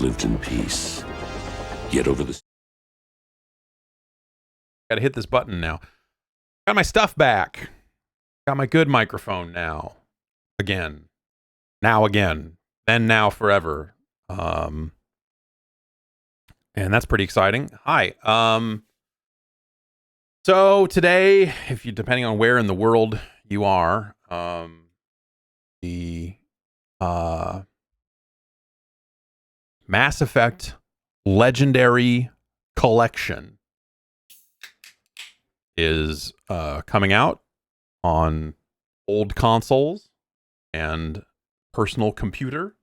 lived in peace. Yet over the... Gotta hit this button now. Got my stuff back. Got my good microphone now. Again. Now again. Then now forever. And that's pretty exciting. Hi. So today, if you, depending on where in the world you are, the Mass Effect Legendary Collection is coming out on old consoles and personal computer.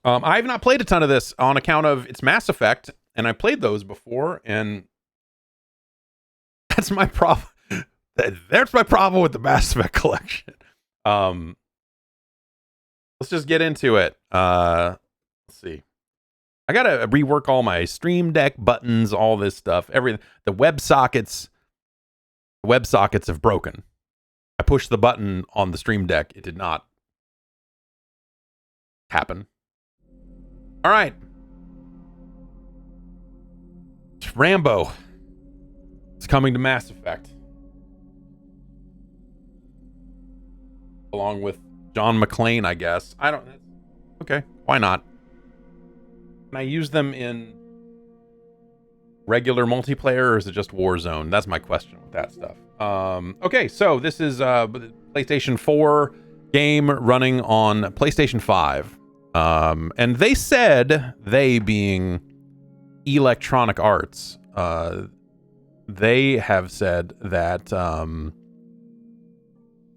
I have not played a ton of this on account of its Mass Effect, and I played those before, and that's my problem. There's my problem with the Mass Effect collection. Let's just get into it. Let's see. I gotta rework all my Stream Deck buttons, all this stuff. Everything. The WebSockets have broken. I pushed the button on the Stream Deck. It did not happen. All right. Rambo. It's coming to Mass Effect. Along with John McClane, I guess. I don't... Okay, why not? Can I use them in regular multiplayer, or is it just Warzone? That's my question with that stuff. Okay, so this is a PlayStation 4 game running on PlayStation 5. And they said, they being Electronic Arts, they have said that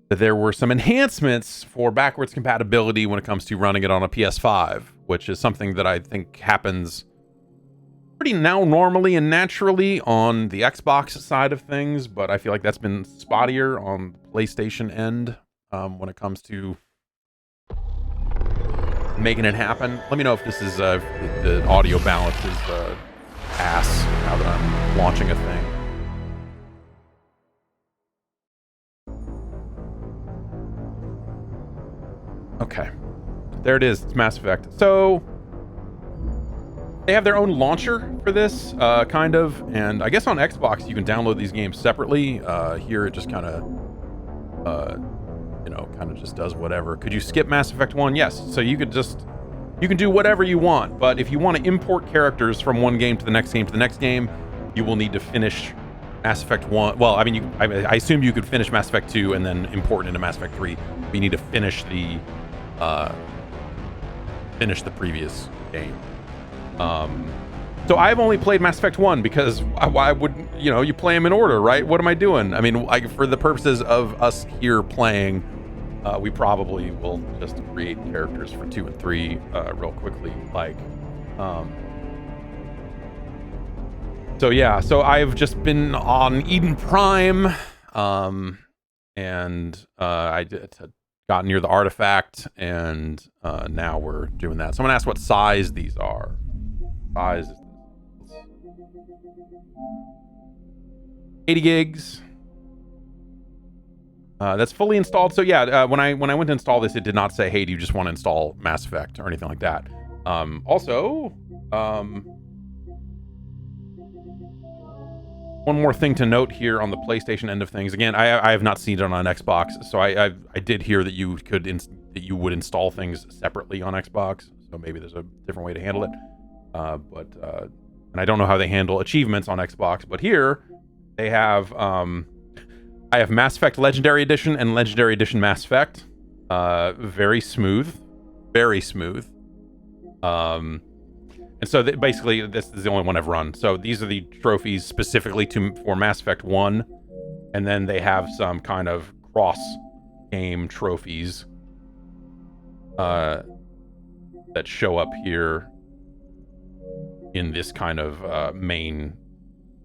that there were some enhancements for backwards compatibility when it comes to running it on a PS5, which is something that I think happens pretty now normally and naturally on the Xbox side of things, but I feel like that's been spottier on the PlayStation end when it comes to making it happen. Let me know if this is the audio balance is ass now that I'm launching a thing. Okay, there it is. It's Mass Effect. So they have their own launcher for this, kind of, and I guess on Xbox you can download these games separately. Here it just kind of, kind of just does whatever. Could you skip Mass Effect 1? Yes. So you can do whatever you want, but if you want to import characters from one game to the next game to the next game, you will need to finish Mass Effect 1. Well, I mean, I assume you could finish Mass Effect 2 and then import it into Mass Effect 3. But you need to finish the previous game. So I've only played Mass Effect 1 because why would, you play them in order, right? What am I doing? I mean, for the purposes of us here playing, we probably will just create characters for 2 and 3 real quickly. So yeah, so I've just been on Eden Prime, and I got near the artifact, and now we're doing that. Someone asked what size these are. Size is 80 gigs. That's fully installed. So yeah, when I went to install this, it did not say, hey, do you just want to install Mass Effect or anything like that. Also, one more thing to note here on the PlayStation end of things. Again, I have not seen it on an Xbox, so I did hear that you would install things separately on Xbox. So maybe there's a different way to handle it. And I don't know how they handle achievements on Xbox, but here they have I have Mass Effect Legendary Edition and Legendary Edition Mass Effect. Very smooth. Very smooth. And so basically, this is the only one I've run. So these are the trophies specifically for Mass Effect 1. And then they have some kind of cross-game trophies that show up here in this kind of main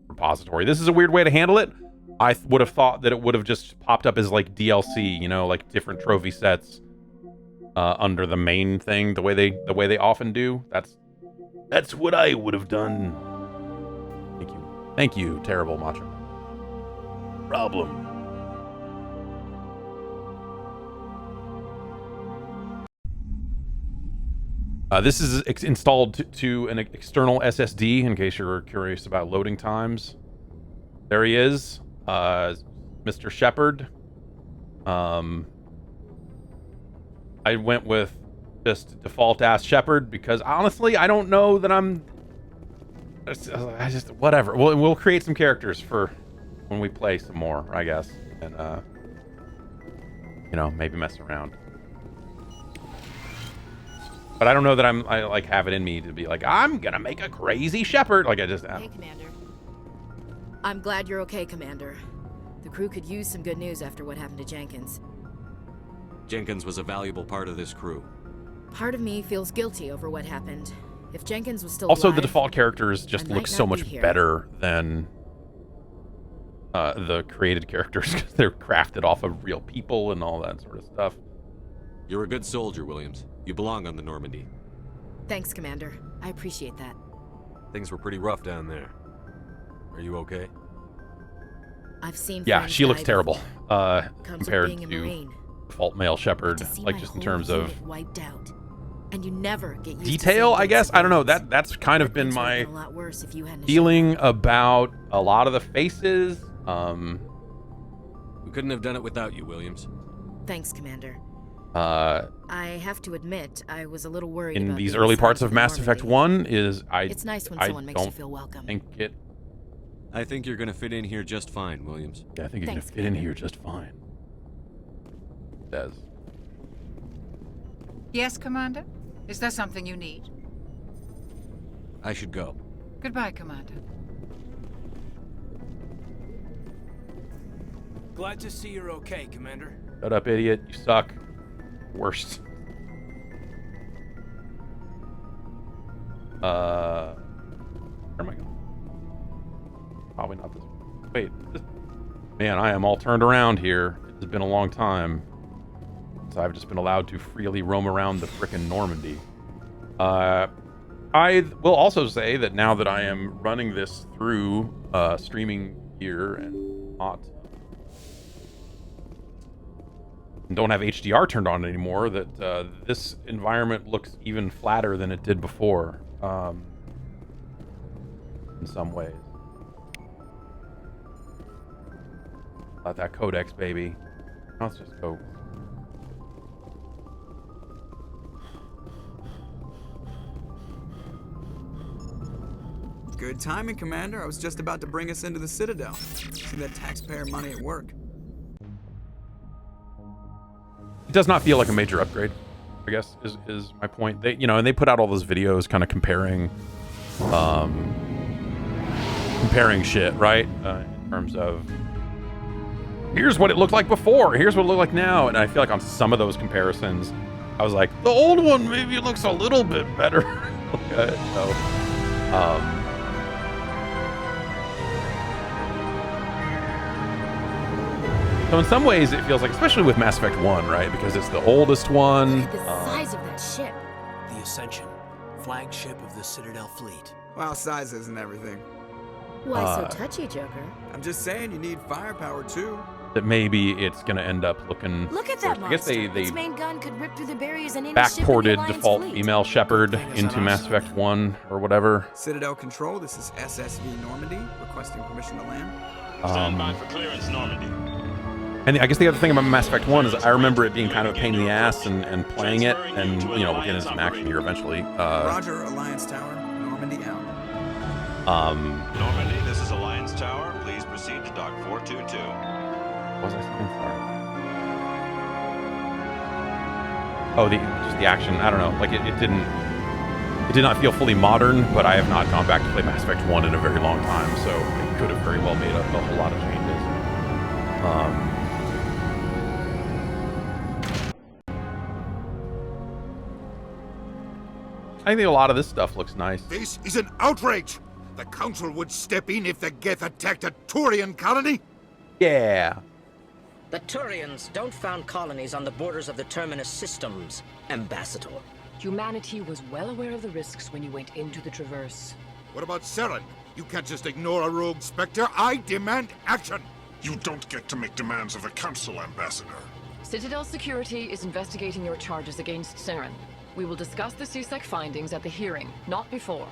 repository. This is a weird way to handle it. I would have thought that it would have just popped up as like DLC, like different trophy sets under the main thing, the way they often do. That's what I would have done. Thank you, terrible macho. Problem. This is installed to an external SSD in case you're curious about loading times. There he is, Mr. Shepard. I went with just default ass Shepard because honestly, I don't know that I just whatever. We'll create some characters for when we play some more, I guess, and you know, maybe mess around. But I don't know that I like have it in me to be like, I'm gonna make a crazy Shepard. Like I just. Hey, Commander. I'm glad you're okay, Commander. The crew could use some good news after what happened to Jenkins. Jenkins was a valuable part of this crew. Part of me feels guilty over what happened. If Jenkins was still Also, alive, the default characters just I look might so not be much here. better than the created characters because they're crafted off of real people and all that sort of stuff. You're a good soldier, Williams. You belong on the Normandy. Thanks, Commander. I appreciate that. Things were pretty rough down there. Are you okay? I've seen. Yeah, friends she looks die terrible before. Comes with compared being a to Marine. default male Shepard. To see Like my just in whole terms of unit wiped out. And you never get used detail, to I guess. I don't know. civilians. That's kind of been Things would've my been a lot worse if you hadn't feeling about a lot of the faces. We couldn't have done it without you, Williams. shown. Thanks, Commander. Uh, I have to admit, I was a little worried in about these the early inside parts of the Mass Effect Normandy. 1 is It's nice when I someone makes you don't feel welcome. think it. I think you're gonna fit in here just fine, Williams. Yeah, I think you're Thanks, gonna fit in Commander. here just fine. It says. Yes, Commander? Is there something you need? I should go. Goodbye, Commander. Glad to see you're okay, Commander. Shut up, idiot! You suck. Worst. Where am I going? Probably not this way. Wait, man, I am all turned around here. It's been a long time since I've just been allowed to freely roam around the frickin' Normandy. I will also say that now that I am running this through streaming gear and not and don't have HDR turned on anymore, that this environment looks even flatter than it did before, in some ways. About that codex, baby. Let's just go. Good timing, Commander. I was just about to bring us into the Citadel. See that taxpayer money at work. It does not feel like a major upgrade, I guess, is my point. They, you know, and they put out all those videos kind of comparing shit, right? In terms of here's what it looked like before, here's what it looked like now, and I feel like on some of those comparisons, I was like, the old one maybe looks a little bit better. So in some ways, it feels like, especially with Mass Effect 1, right? Because it's the oldest one. Look at the size of that ship. The Ascension, flagship of the Citadel fleet. Well, size isn't everything. Why so touchy, Joker? I'm just saying you need firepower too. That maybe it's going to end up looking... Look at that I guess monster. they Its main gun could rip through the barriers and any ship in the backported Alliance default fleet. female Shepard into Mass Effect 1 or whatever. Citadel Control, this is SSV Normandy, requesting permission to land. Stand by for clearance, Normandy. And I guess the other thing about Mass Effect 1 is I remember it being kind of a pain in the ass and playing it, and, you know, we'll get into some action here eventually. Roger, Alliance Tower, Normandy out. Normandy, this is Alliance Tower. Please proceed to Dock 422. What was I saying? Sorry. Oh, just the action. I don't know. Like, it did not feel fully modern, but I have not gone back to play Mass Effect 1 in a very long time, so it could have very well made a whole lot of changes. I think a lot of this stuff looks nice. This is an outrage! The Council would step in if the Geth attacked a Turian colony? Yeah. The Turians don't found colonies on the borders of the Terminus systems, Ambassador. Humanity was well aware of the risks when you went into the Traverse. What about Saren? You can't just ignore a rogue Spectre. I demand action! You don't get to make demands of the Council, Ambassador. Citadel Security is investigating your charges against Saren. We will discuss the CSEC findings at the hearing, not before.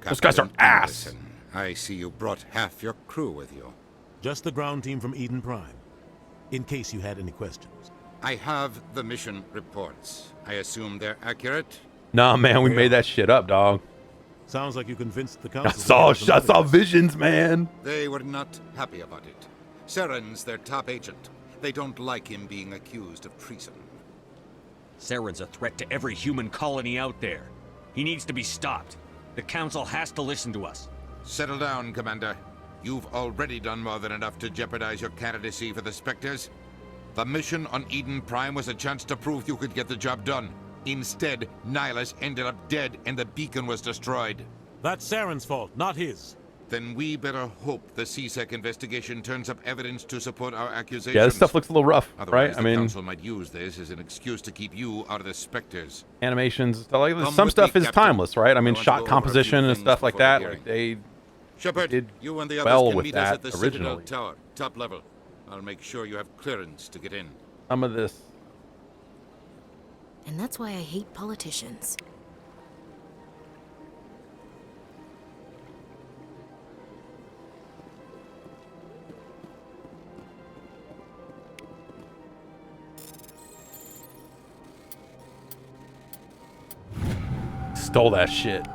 Those guys are Captain ass. Anderson, I see you brought half your crew with you. Just the ground team from Eden Prime, in case you had any questions. I have the mission reports. I assume they're accurate? Nah, man, we made that shit up, dog. Sounds like you convinced the I council. saw visions, man. They were not happy about it. Saren's their top agent. They don't like him being accused of treason. Saren's a threat to every human colony out there. He needs to be stopped. The council has to listen to us. Settle down, Commander. You've already done more than enough to jeopardize your candidacy for the Spectres. The mission on Eden Prime was a chance to prove you could get the job done. Instead, Nihilus ended up dead and the beacon was destroyed. That's Saren's fault, not his. Then we better hope the CSEC investigation turns up evidence to support our accusations. Yeah, this stuff looks a little rough, Otherwise, right? the council might use this as an excuse to keep you out of the Spectres. Animations, stuff like Come some with stuff me, is Captain. timeless, right? I mean, I want to shot go over a composition few and stuff things like before that. the Like they Shepard, did you and the others well can with meet us that at the Citadel originally. Tower, top level. I'll make sure you have clearance to get in. Some of this. And that's why I hate politicians. Stole that shit.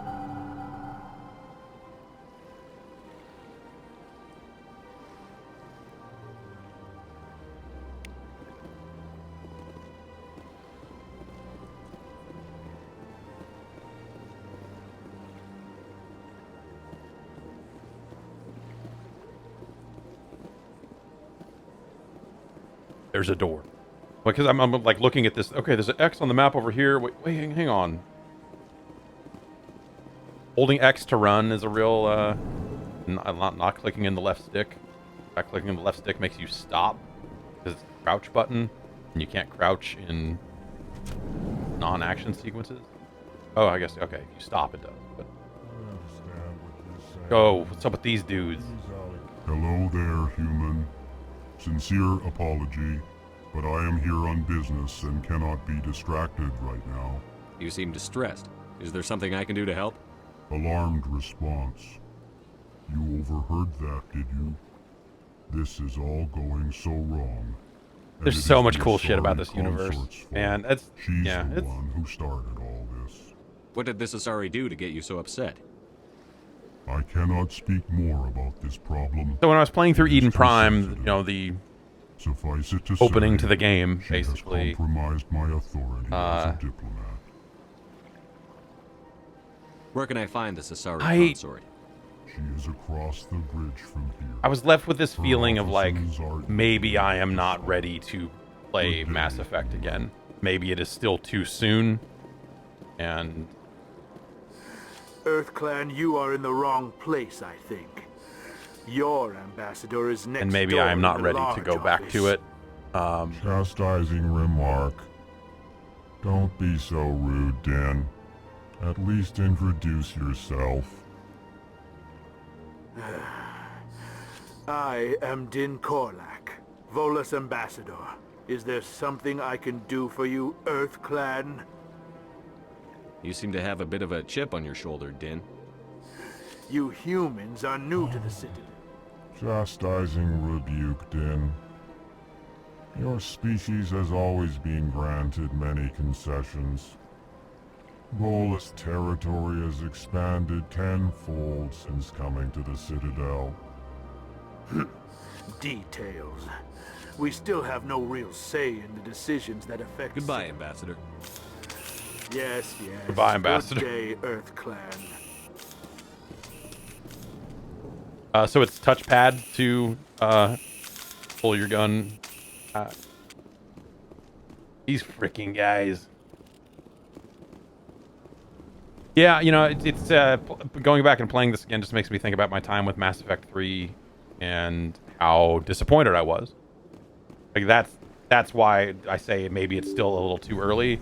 There's a door. Because I'm like looking at this. Okay, there's an X on the map over here. Wait, hang on. Holding X to run is a real, not clicking in the left stick. Not clicking in the left stick makes you stop. Because it's a crouch button. And you can't crouch in non-action sequences. Oh, I guess, okay. If you stop, it does. But... Oh, what's up with these dudes? Hello there, human. Sincere apology, but I am here on business and cannot be distracted right now. You seem distressed. Is there something I can do to help? Alarmed response. You overheard that, did you? This is all going so wrong. There's so much cool shit about this universe. And it's, She's yeah, the it's... one who started all this. What did this Asari do to get you so upset? I cannot speak more about this problem. So when I was playing through Eden Prime, you know, the Suffice it to opening say, to the game, she has basically, compromised my authority as a diplomat. Where can I find this Asari I- consort? She is across the bridge from here. I was left with this Her feeling of like, offices are maybe I am not ready to play Mass Effect again. Maybe it is still too soon. And EarthClan, you are in the wrong place, I think. Your ambassador is next and maybe door I am in not the ready to large go back to office. it. Chastising remark. Don't be so rude, Dan. At least introduce yourself. I am Din Korlak, Volus ambassador. Is there something I can do for you, EarthClan? You seem to have a bit of a chip on your shoulder, Din. You humans are new to the Citadel. Chastising rebuke, Din. Your species has always been granted many concessions. Volus territory has expanded tenfold since coming to the Citadel. Details. We still have no real say in the decisions that affect... Goodbye, Ambassador. Yes, yes. Goodbye, Ambassador. Good day, EarthClan. So it's touchpad to pull your gun. These freaking guys. Yeah, you know, it's going back and playing this again just makes me think about my time with Mass Effect 3 and how disappointed I was. Like that's why I say maybe it's still a little too early,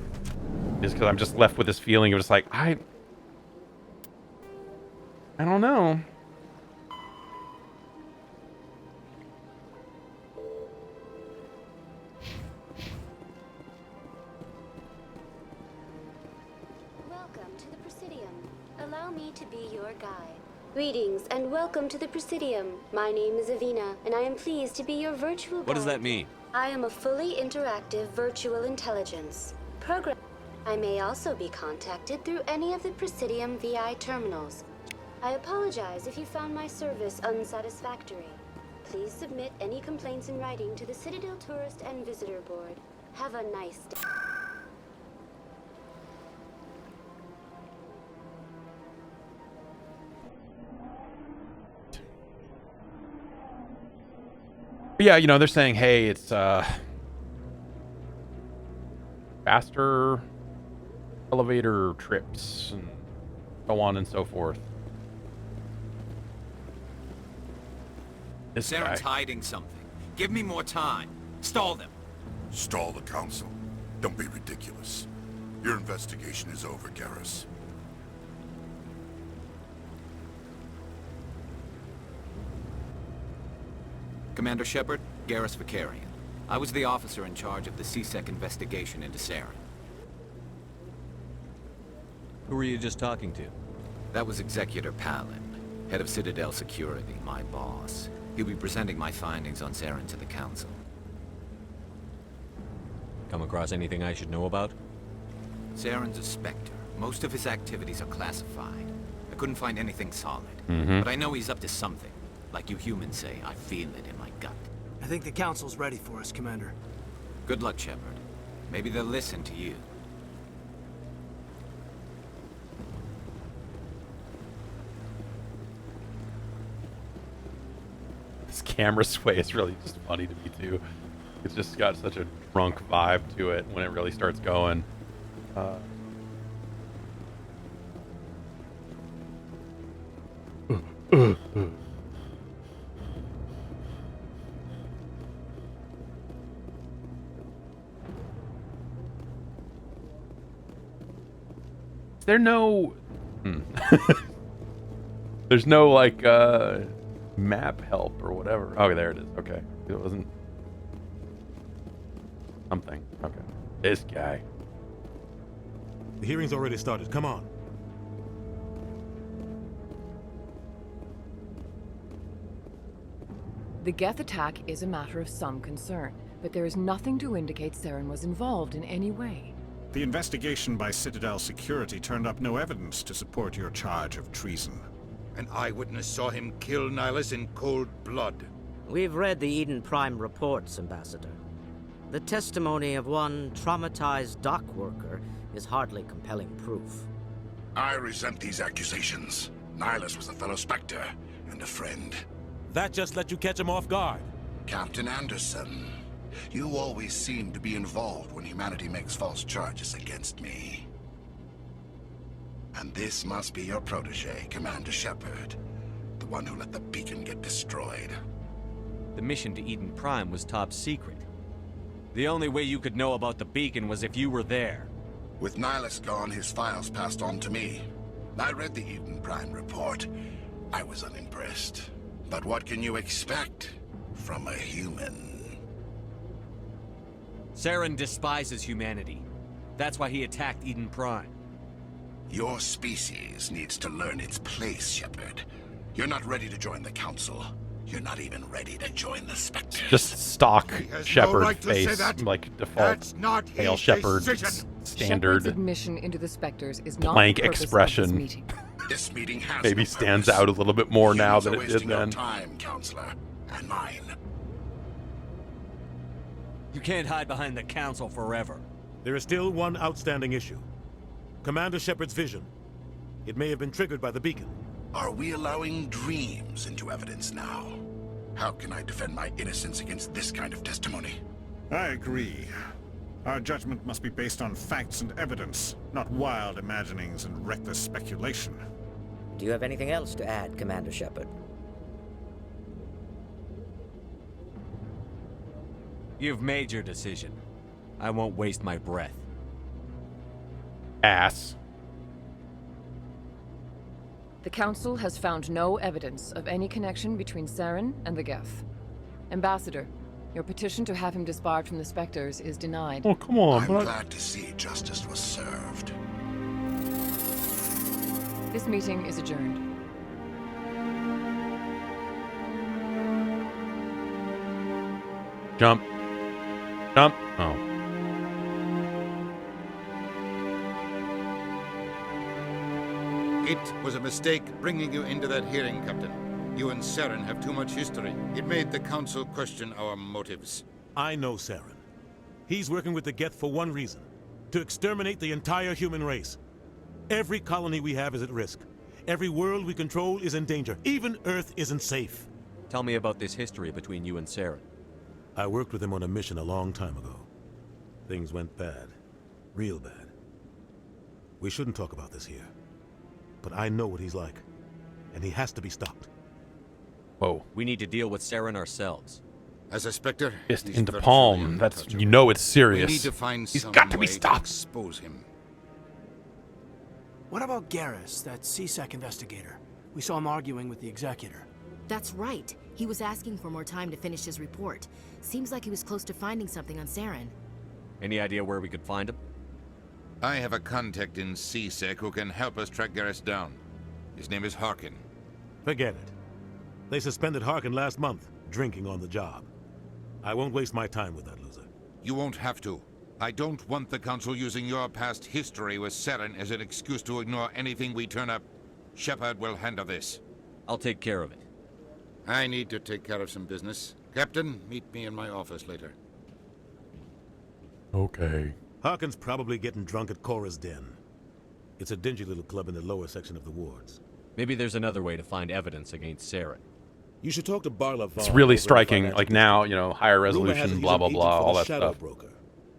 is because I'm just left with this feeling of just like I don't know. allow me to be your guide. Greetings and welcome to the Presidium. My name is Avina, and I am pleased to be your virtual guide. What does that mean? I am a fully interactive virtual intelligence program. I may also be contacted through any of the Presidium VI terminals. I apologize if you found my service unsatisfactory. Please submit any complaints in writing to the Citadel Tourist and Visitor Board. Have a nice day. But yeah, you know, they're saying, hey, it's faster elevator trips and so on and so forth. This Saren's guy. hiding something. Give me more time. Stall them. Stall the council? Don't be ridiculous. Your investigation is over, Garrus. Commander Shepard, Garrus Vicarian. I was the officer in charge of the CSEC investigation into Saren. Who were you just talking to? That was Executor Palin, head of Citadel Security, my boss. He'll be presenting my findings on Saren to the Council. Come across anything I should know about? Saren's a Spectre. Most of his activities are classified. I couldn't find anything solid. Mhm. But I know he's up to something. Like you humans say, I feel it in my gut. I think the Council's ready for us, Commander. Good luck, Shepard. Maybe they'll listen to you. This camera sway is really just funny to me too. It's just got such a drunk vibe to it when it really starts going. Is there no... There's no, like, map help or whatever. Oh, there it is. Okay. It wasn't... Something. Okay. This guy. The hearing's already started. Come on. The Geth attack is a matter of some concern, but there is nothing to indicate Saren was involved in any way. The investigation by Citadel Security turned up no evidence to support your charge of treason. An eyewitness saw him kill Nihilus in cold blood. We've read the Eden Prime reports, Ambassador. The testimony of one traumatized dock worker is hardly compelling proof. I resent these accusations. Nihilus was a fellow Spectre and a friend. That just let you catch him off guard. Captain Anderson, you always seem to be involved when humanity makes false charges against me. And this must be your protege, Commander Shepard, the one who let the beacon get destroyed. The mission to Eden Prime was top secret. The only way you could know about the beacon was if you were there. With Nihilus gone, his files passed on to me. I read the Eden Prime report. I was unimpressed. But what can you expect from a human? Saren despises humanity. That's why he attacked Eden Prime. Your species needs to learn its place, Shepard. You're not ready to join the Council. You're not even ready to join the Spectre. Just stock Shepard no right to say face, that. like default That's not Hail his Shepard decision. standard Shepard's admission into the Spectres is not blank the purpose of expression. this meeting. This meeting has Maybe no stands purpose. out a little bit more now Humans than are it did wasting your then. time, Counselor, and mine. You can't hide behind the Council forever. There is still one outstanding issue. Commander Shepard's vision. It may have been triggered by the beacon. Are we allowing dreams into evidence now? How can I defend my innocence against this kind of testimony? I agree. Our judgment must be based on facts and evidence, not wild imaginings and reckless speculation. Do you have anything else to add, Commander Shepard? You've made your decision. I won't waste my breath. Ass. The Council has found no evidence of any connection between Saren and the Geth. Ambassador, your petition to have him disbarred from the Spectres is denied. Oh, come on, I'm bud. glad to see justice was served. This meeting is adjourned. Jump. Jump. Oh. It was a mistake bringing you into that hearing, Captain. You and Saren have too much history. It made the Council question our motives. I know Saren. He's working with the Geth for one reason. To exterminate the entire human race. Every colony we have is at risk. Every world we control is in danger. Even Earth isn't safe. Tell me about this history between you and Saren. I worked with him on a mission a long time ago. Things went bad. Real bad. We shouldn't talk about this here. But I know what he's like. And he has to be stopped. Whoa. We need to deal with Saren ourselves. As a Spectre, Fist into palm. That's, you know it's serious. We need to find He's some got to be way stopped. Expose him. What about Garrus, that CSEC investigator? We saw him arguing with the Executor. That's right. He was asking for more time to finish his report. Seems like he was close to finding something on Saren. Any idea where we could find him? I have a contact in CSEC who can help us track Garrus down. His name is Harkin. Forget it. They suspended Harkin last month, drinking on the job. I won't waste my time with that loser. You won't have to. I don't want the Council using your past history with Saren as an excuse to ignore anything we turn up. Shepard will handle this. I'll take care of it. I need to take care of some business. Captain, meet me in my office later. Okay. Harkin's probably getting drunk at Cora's Den. It's a dingy little club in the lower section of the wards. Maybe there's another way to find evidence against Saren. You should talk to Barla Vaughn. It's really striking. Like now, you know, higher resolution, blah, blah, blah, all that stuff. Broker.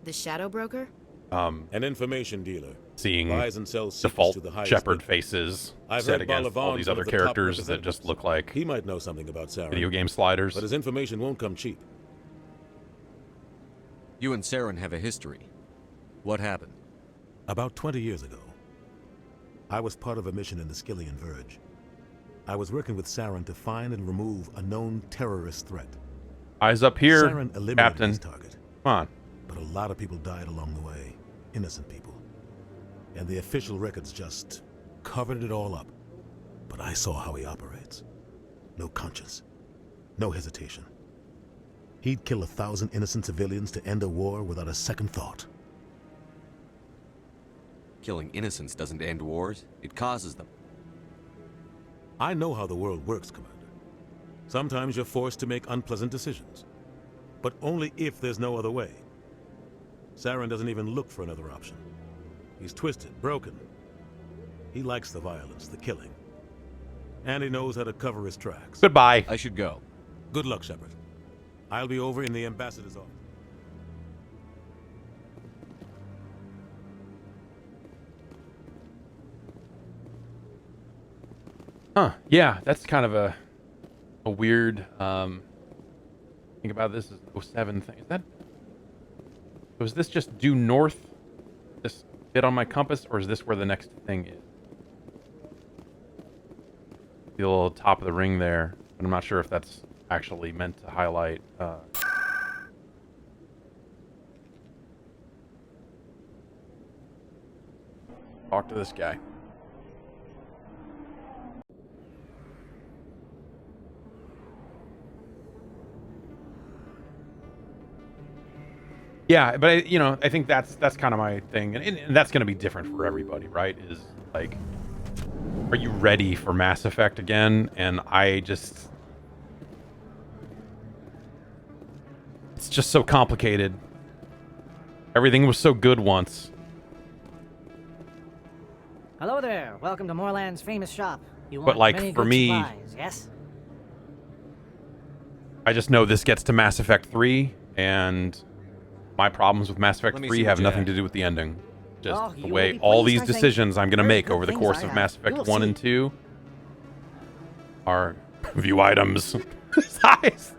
The Shadow Broker? An information dealer. Seeing buys and sells default to the highest Shepard bidder. faces I've set heard against all Balavon's these one other of the top characters that just look like he might know something about Saren. video game sliders. But his information won't come cheap. You and Saren have a history. What happened? About 20 years ago, I was part of a mission in the Skillian Verge. I was working with Saren to find and remove a known terrorist threat. Eyes up here, Saren eliminated Captain. his target. Come on. But a lot of people died along the way. Innocent people. And the official records just covered it all up. But I saw how he operates. No conscience. No hesitation. He'd kill 1,000 innocent civilians to end a war without a second thought. Killing innocents doesn't end wars, it causes them. I know how the world works, Commander. Sometimes you're forced to make unpleasant decisions. But only if there's no other way. Saren doesn't even look for another option. He's twisted, broken. He likes the violence, the killing. And he knows how to cover his tracks. Goodbye. I should go. Good luck, Shepard. I'll be over in the ambassador's office. Huh. Yeah, that's kind of a weird think about this is 07 thing. Is that was this just due north this bit on my compass, or is this where the next thing is? The little top of the ring there, but I'm not sure if that's actually meant to highlight talk to this guy. Yeah, but I think that's kind of my thing, and that's going to be different for everybody, right? Is like, are you ready for Mass Effect again? And it's just so complicated. Everything was so good once. Hello there. Welcome to Moorland's famous shop. You But, want like, many for good me- supplies, yes? I just know this gets to Mass Effect 3, and my problems with Mass Effect Let me 3 see have what you nothing have. to do with the ending. Just Oh, the you will way be all pleased, these I think. decisions I'm going to Very make good over the things course I of have. Mass Effect You'll 1 see. and 2 are view items. Size.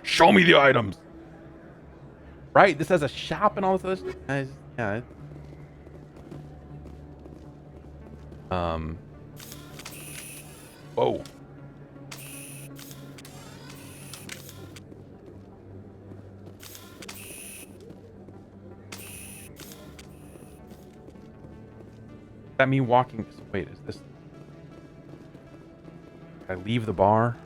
Show me the items. Right? This has a shop and all this other stuff. Yeah. Whoa. that me walking? Wait, is this? Did I leave the bar?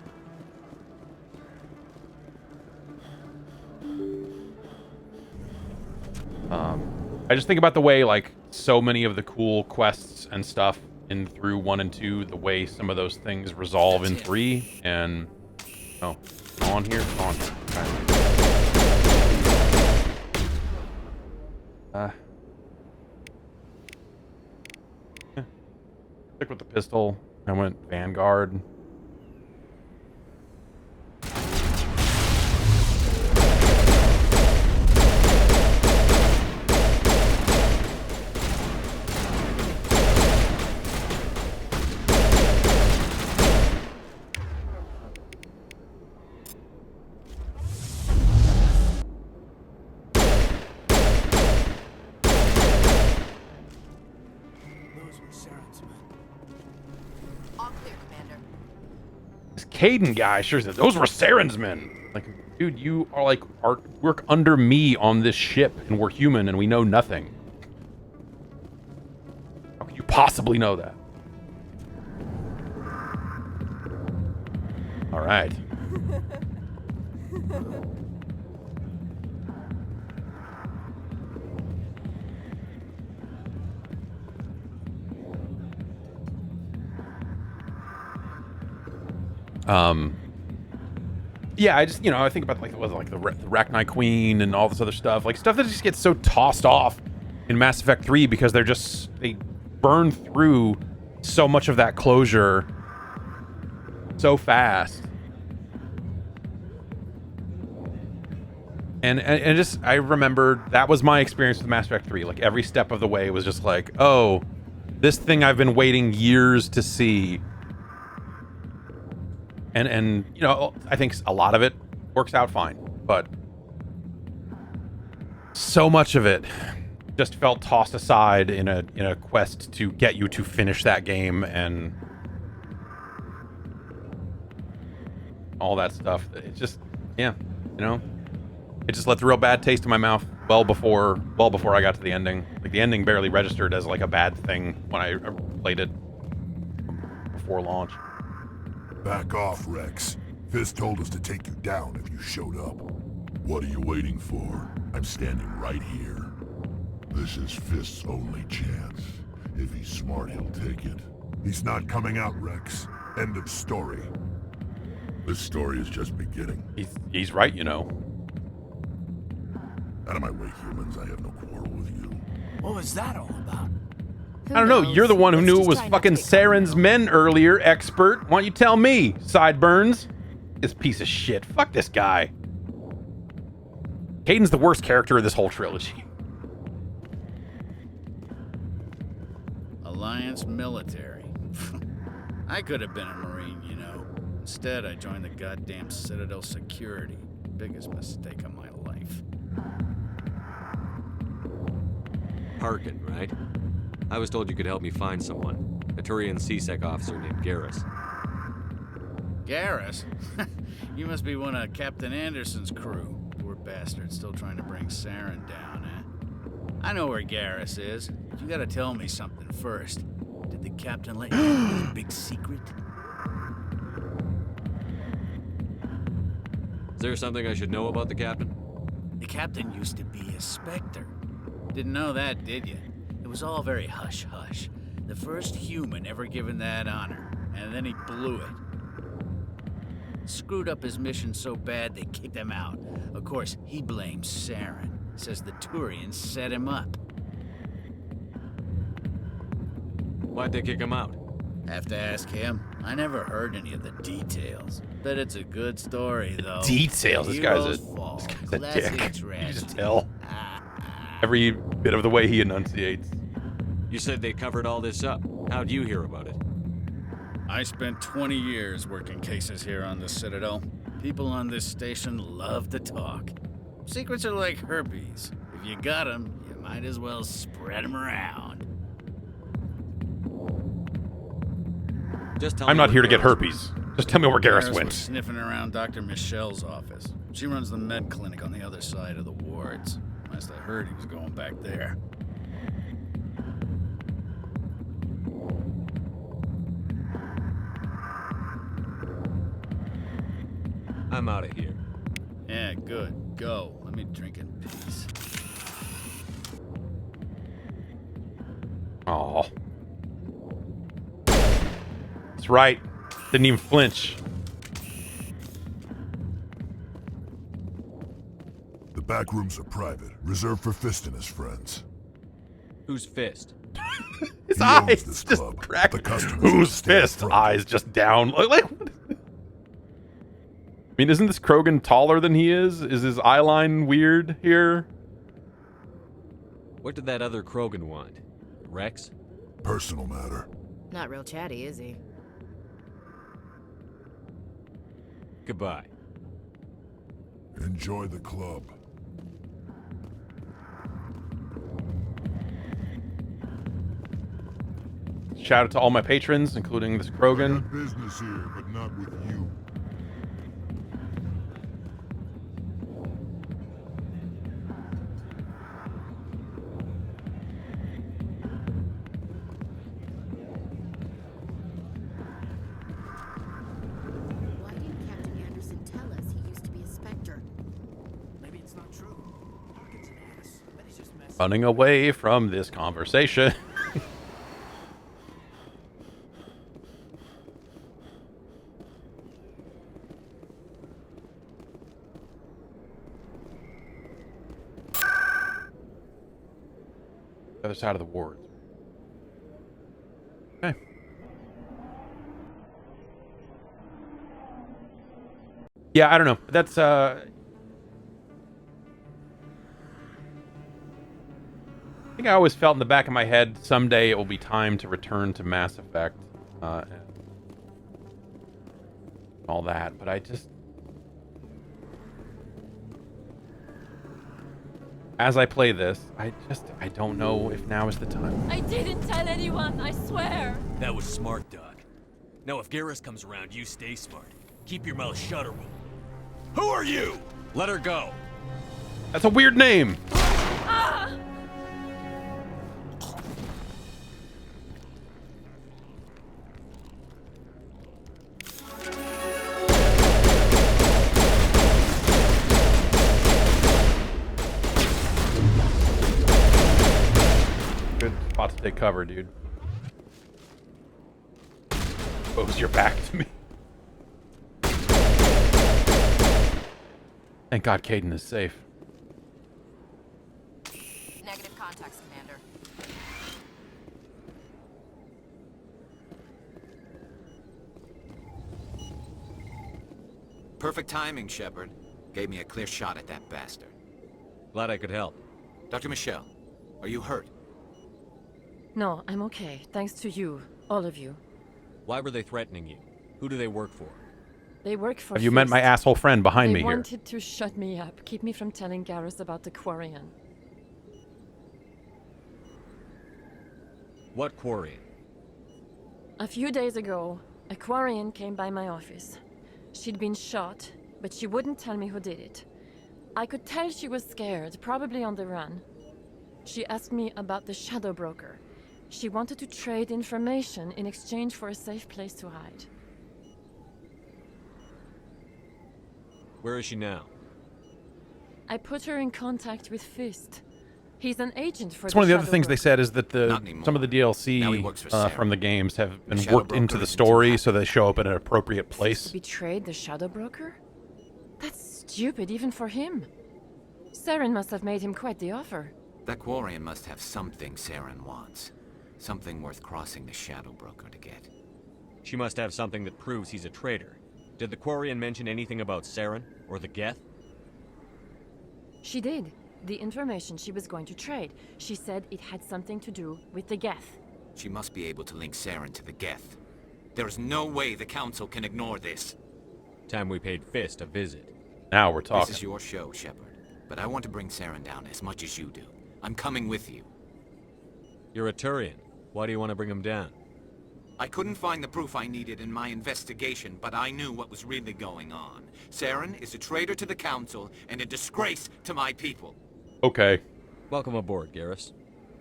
I just think about the way, like, so many of the cool quests and stuff in through 1 and 2, the way some of those things resolve in 3, and oh, on here, on. Yeah. Stick with the pistol. I went Vanguard. Caden guy sure said those were Saren's men. Like, dude, you are like work under me on this ship, and we're human, and we know nothing. How could you possibly know that? All right. Yeah, I just, I think about like the Rachni Queen and all this other stuff, like stuff that just gets so tossed off in Mass Effect 3 because they burn through so much of that closure so fast. And just, I remember that was my experience with Mass Effect 3. Like every step of the way was just like, oh, this thing I've been waiting years to see. And I think a lot of it works out fine, but so much of it just felt tossed aside in a quest to get you to finish that game and all that stuff. It's just, it just left a real bad taste in my mouth well before I got to the ending. Like the ending barely registered as like a bad thing when I played it before launch. Back off, Wrex. Fist told us to take you down if you showed up. What are you waiting for? I'm standing right here. This is Fist's only chance. If he's smart, he'll take it. He's not coming out, Wrex. End of story. This story is just beginning. He's right, Out of my way, humans. I have no quarrel with you. What was that all about? I don't know. You're the one who knew it was fucking Saren's men earlier, expert. Why don't you tell me, Sideburns? This piece of shit. Fuck this guy. Caden's the worst character of this whole trilogy. Alliance military. I could have been a Marine, Instead, I joined the goddamn Citadel security. Biggest mistake of my life. Harkin, right? I was told you could help me find someone. A Turian C-Sec officer named Garrus. Garrus? You must be one of Captain Anderson's crew. Poor bastard, still trying to bring Saren down, eh? I know where Garrus is, but you gotta tell me something first. Did the captain let you know his big secret? Is there something I should know about the captain? The captain used to be a Spectre. Didn't know that, did you? It was all very hush-hush. The first human ever given that honor, and then he blew it. Screwed up his mission so bad they kicked him out. Of course, he blames Saren. Says the Turians set him up. Why'd they kick him out? Have to ask him. I never heard any of the details. Bet it's a good story, though. Details? This guy's a dick. You can just tell. Every bit of the way he enunciates. You said they covered all this up. How'd you hear about it? I spent 20 years working cases here on the Citadel. People on this station love to talk. Secrets are like herpes. If you got them, you might as well spread them around. I'm not here to get herpes. Just tell me where Garrus went. Was sniffing around Dr. Michelle's office. She runs the med clinic on the other side of the wards. Last I heard, he was going back there. I'm out of here. Yeah, good. Go. Let me drink in peace. Oh. That's right. Didn't even flinch. The back rooms are private, reserved for Fist and his friends. Who's Fist? His He owns eyes this just club. cracked. The customers Who's stay up Fist? front. Eyes just down. Like, I mean, isn't this Krogan taller than he is? Is his eye line weird here? What did that other Krogan want? Wrex? Personal matter. Not real chatty, is he? Goodbye. Enjoy the club. Shout out to all my patrons, including this Krogan. Business here, but not with you. Why didn't Captain Anderson tell us he used to be a Spectre? Maybe it's not true. Hawkins an ass. I bet he's just messing. Running away from this conversation. Other side of the wards. Okay. Yeah, I don't know. That's I think I always felt in the back of my head someday it will be time to return to Mass Effect. All that, but I just as I play this, I don't know if now is the time. I didn't tell anyone, I swear. That was smart, Doc. Now if Garrus comes around, you stay smart. Keep your mouth shut or we'll... Who are you? Let her go. That's a weird name. Ah! Good spot to take cover, dude. Expose your back to me. Thank God Caden is safe. Negative contacts, Commander. Perfect timing, Shepard. Gave me a clear shot at that bastard. Glad I could help. Dr. Michelle, are you hurt? No, I'm okay. Thanks to you. All of you. Why were they threatening you? Who do they work for? They work for Have you met my Fist. asshole friend behind They me here? wanted to shut me up, keep me from telling Garrus about the Quarian. What Quarian? A few days ago, a Quarian came by my office. She'd been shot, but she wouldn't tell me who did it. I could tell she was scared, probably on the run. She asked me about the Shadow Broker. She wanted to trade information in exchange for a safe place to hide. Where is she now? I put her in contact with Fist. He's an agent for It's the one of the other Shadow things they Broker. said is that some of the Now he DLC works for Sarah. from the games have been Shadow worked into Broker the isn't too story, happy. so they show up at an appropriate place. Betrayed the Shadow Broker? That's stupid even for him. Saren must have made him quite the offer. That Quarian must have something Saren wants. Something worth crossing the Shadow Broker to get. She must have something that proves he's a traitor. Did the Quarian mention anything about Saren or the Geth? She did. The information she was going to trade. She said it had something to do with the Geth. She must be able to link Saren to the Geth. There is no way the Council can ignore this. Time we paid Fist a visit. Now we're talking. This is your show, Shepard. But I want to bring Saren down as much as you do. I'm coming with you. You're a Turian. Why do you want to bring him down? I couldn't find the proof I needed in my investigation, but I knew what was really going on. Saren is a traitor to the Council and a disgrace to my people. Okay. Welcome aboard, Garrus.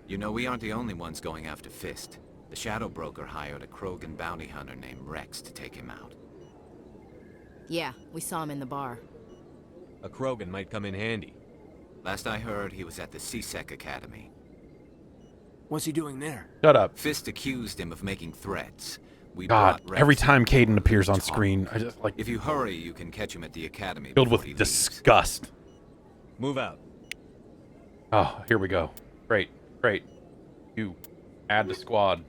You know, we aren't the only ones going after Fist. The Shadow Broker hired a Krogan bounty hunter named Wrex to take him out. Yeah, we saw him in the bar. A Krogan might come in handy. Last I heard, he was at the CSEC Academy. What's he doing there? Shut up. Fist accused him of making threats. We God, brought Wrex every in. time Caden appears on screen, I just like... If you hurry, you can catch him at the academy. filled before he with leaves. disgust. Move out. Oh, here we go. Great, great. You add to squad.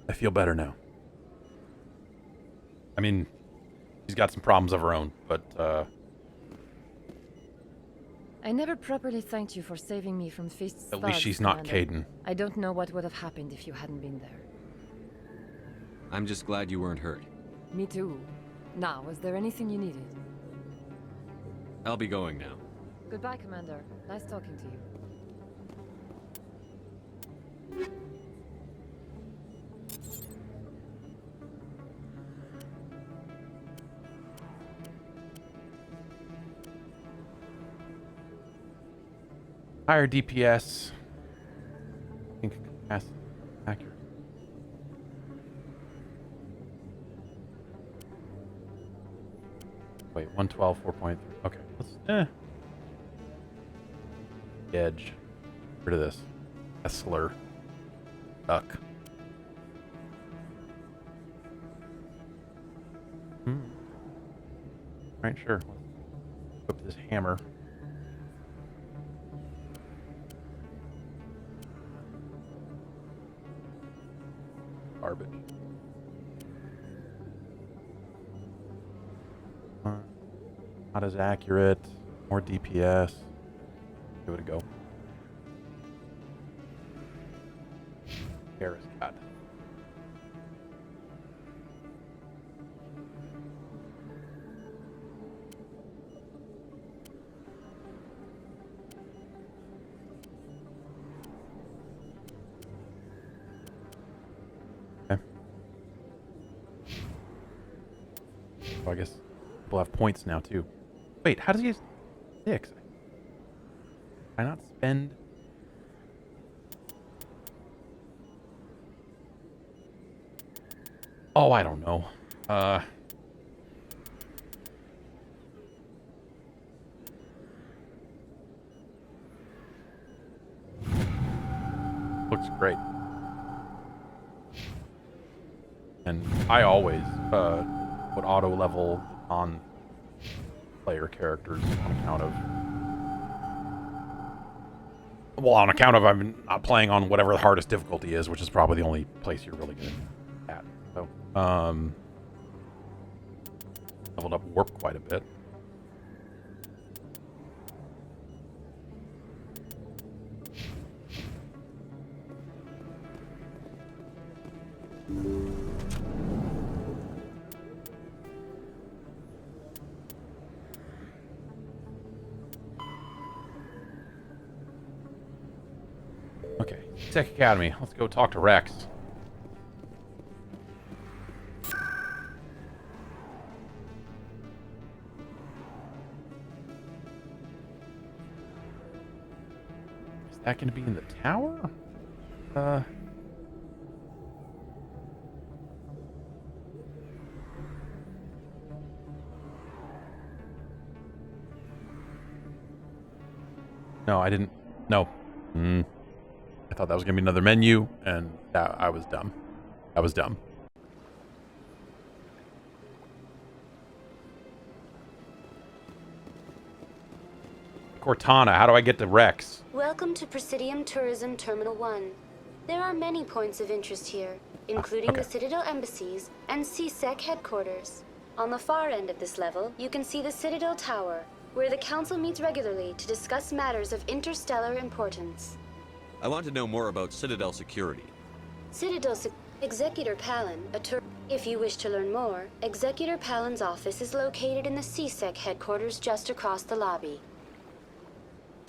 I feel better now. I mean, she's got some problems of her own, but, I never properly thanked you for saving me from Fist's at least thugs, she's not Commander. Caden. I don't know what would have happened if you hadn't been there. I'm just glad you weren't hurt. Me too. Now, was there anything you needed? I'll be going now. Goodbye, Commander. Nice talking to you. Higher DPS. I think that's accurate. Wait, 112, 4.3. Okay, let's edge. Get rid of this. A slur. Duck. Alright, sure. Let's equip this hammer. Garbage. Not as accurate. More DPS. Give it a go. Garrus got. Okay. Well, I guess people have points now too. Wait, how does he use 6? Can I not spend? Oh, I don't know. Looks great. And I always would auto level on player characters on account of, well, on account of I'm not playing on whatever the hardest difficulty is, which is probably the only place you're really good at. So, leveled up warp quite a bit. Okay, Tech Academy. Let's go talk to Wrex. Is that going to be in the tower? No, I didn't. No. I thought that was going to be another menu, and I was dumb. I was dumb. Cortana, how do I get to Wrex? Welcome to Presidium Tourism Terminal 1. There are many points of interest here, including okay. the Citadel embassies and CSEC headquarters. On the far end of this level, you can see the Citadel Tower, where the Council meets regularly to discuss matters of interstellar importance. I want to know more about Citadel security. Executor Palin, If you wish to learn more, Executor Palin's office is located in the CSEC headquarters just across the lobby.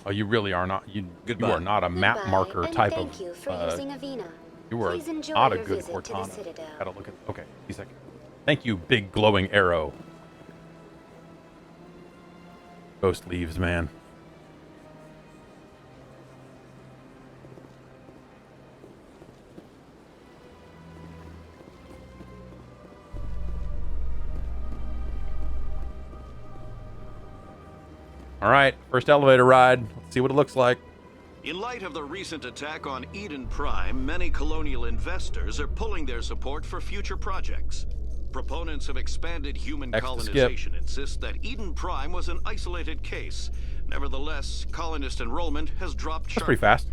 Oh, you really are not. You are not a map marker type of. Thank you for using Avina. You are Please enjoy not a your good visit to the Cortana. Citadel. Gotta look at. Okay, a second. Thank you, big glowing arrow. Ghost leaves, man. All right, first elevator ride. Let's see what it looks like. In light of the recent attack on Eden Prime, many colonial investors are pulling their support for future projects. Proponents of expanded human colonization insist that Eden Prime was an isolated case. Nevertheless, colonist enrollment has dropped That's pretty fast.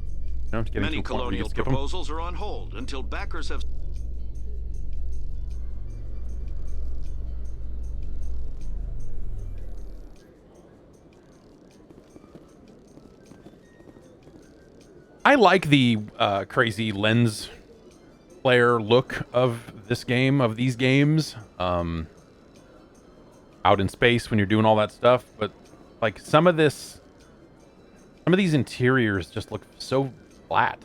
You know, Many colonial proposals are on hold until backers have... I like the crazy lens flare look of this game, of these games. Out in space when you're doing all that stuff, but like some of these interiors just look so flat.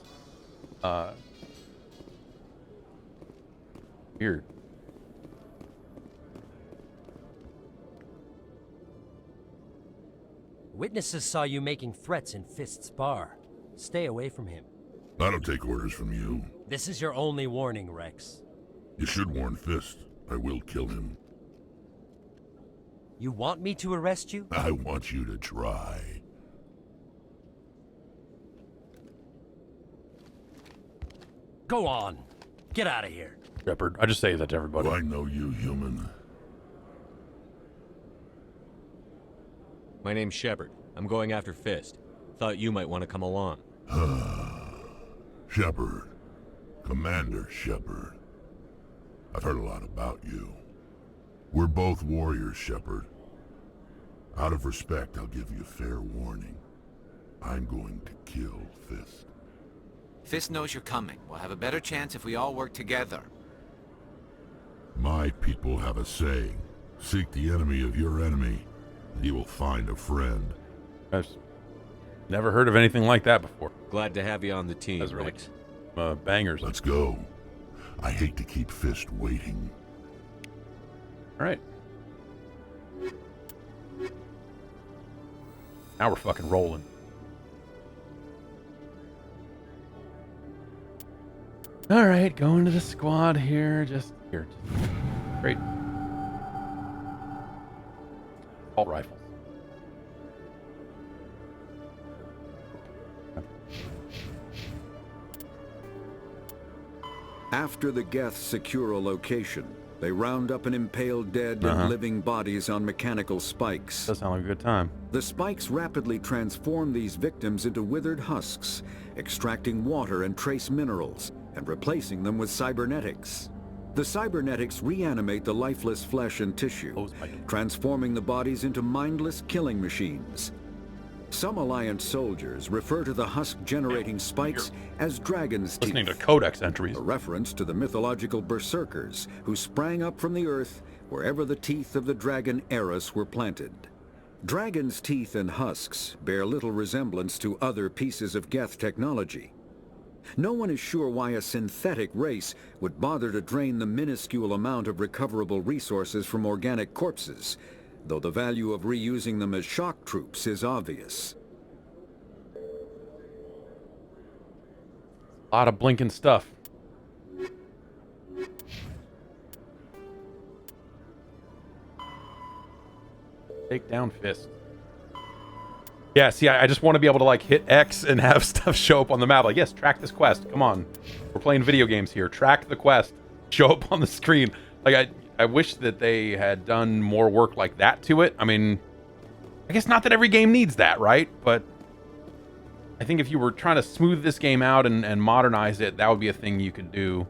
Weird. Witnesses saw you making threats in Fist's bar. Stay away from him. I don't take orders from you. This is your only warning, Wrex. You should warn Fist. I will kill him. You want me to arrest you? I want you to try. Go on. Get out of here. Shepard, I just say that to everybody. Do I know you, human? My name's Shepard. I'm going after Fist. Thought you might want to come along. Shepard. Commander Shepard. I've heard a lot about you. We're both warriors, Shepard. Out of respect, I'll give you fair warning. I'm going to kill Fist. Fist knows you're coming. We'll have a better chance if we all work together. My people have a saying. Seek the enemy of your enemy, and you will find a friend. I've never heard of anything like that before. Glad to have you on the team, That's really Wrex. Bangers. Let's go. I hate to keep Fist waiting. All right. Now we're fucking rolling. All right, going to the squad here. Just great. Assault rifles. After the Geth secure a location, they round up and impale dead and living bodies on mechanical spikes. Does sound like a good time. The spikes rapidly transform these victims into withered husks, extracting water and trace minerals, and replacing them with cybernetics. The cybernetics reanimate the lifeless flesh and tissue, transforming the bodies into mindless killing machines. Some Alliance soldiers refer to the husk-generating spikes as dragon's teeth. Listening to codex entries. A reference to the mythological berserkers who sprang up from the earth wherever the teeth of the dragon Eris were planted. Dragon's teeth and husks bear little resemblance to other pieces of Geth technology. No one is sure why a synthetic race would bother to drain the minuscule amount of recoverable resources from organic corpses, though the value of reusing them as shock troops is obvious. A lot of blinking stuff. Take down Fist. Yeah, see, I just want to be able to like hit X and have stuff show up on the map. Like, yes, track this quest. Come on. We're playing video games here. Track the quest. Show up on the screen. Like, I wish that they had done more work like that to it. I mean, I guess not that every game needs that, right? But I think if you were trying to smooth this game out and modernize it, that would be a thing you could do.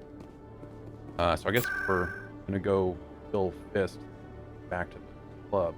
So I guess we're going to go kill Fist back to the club.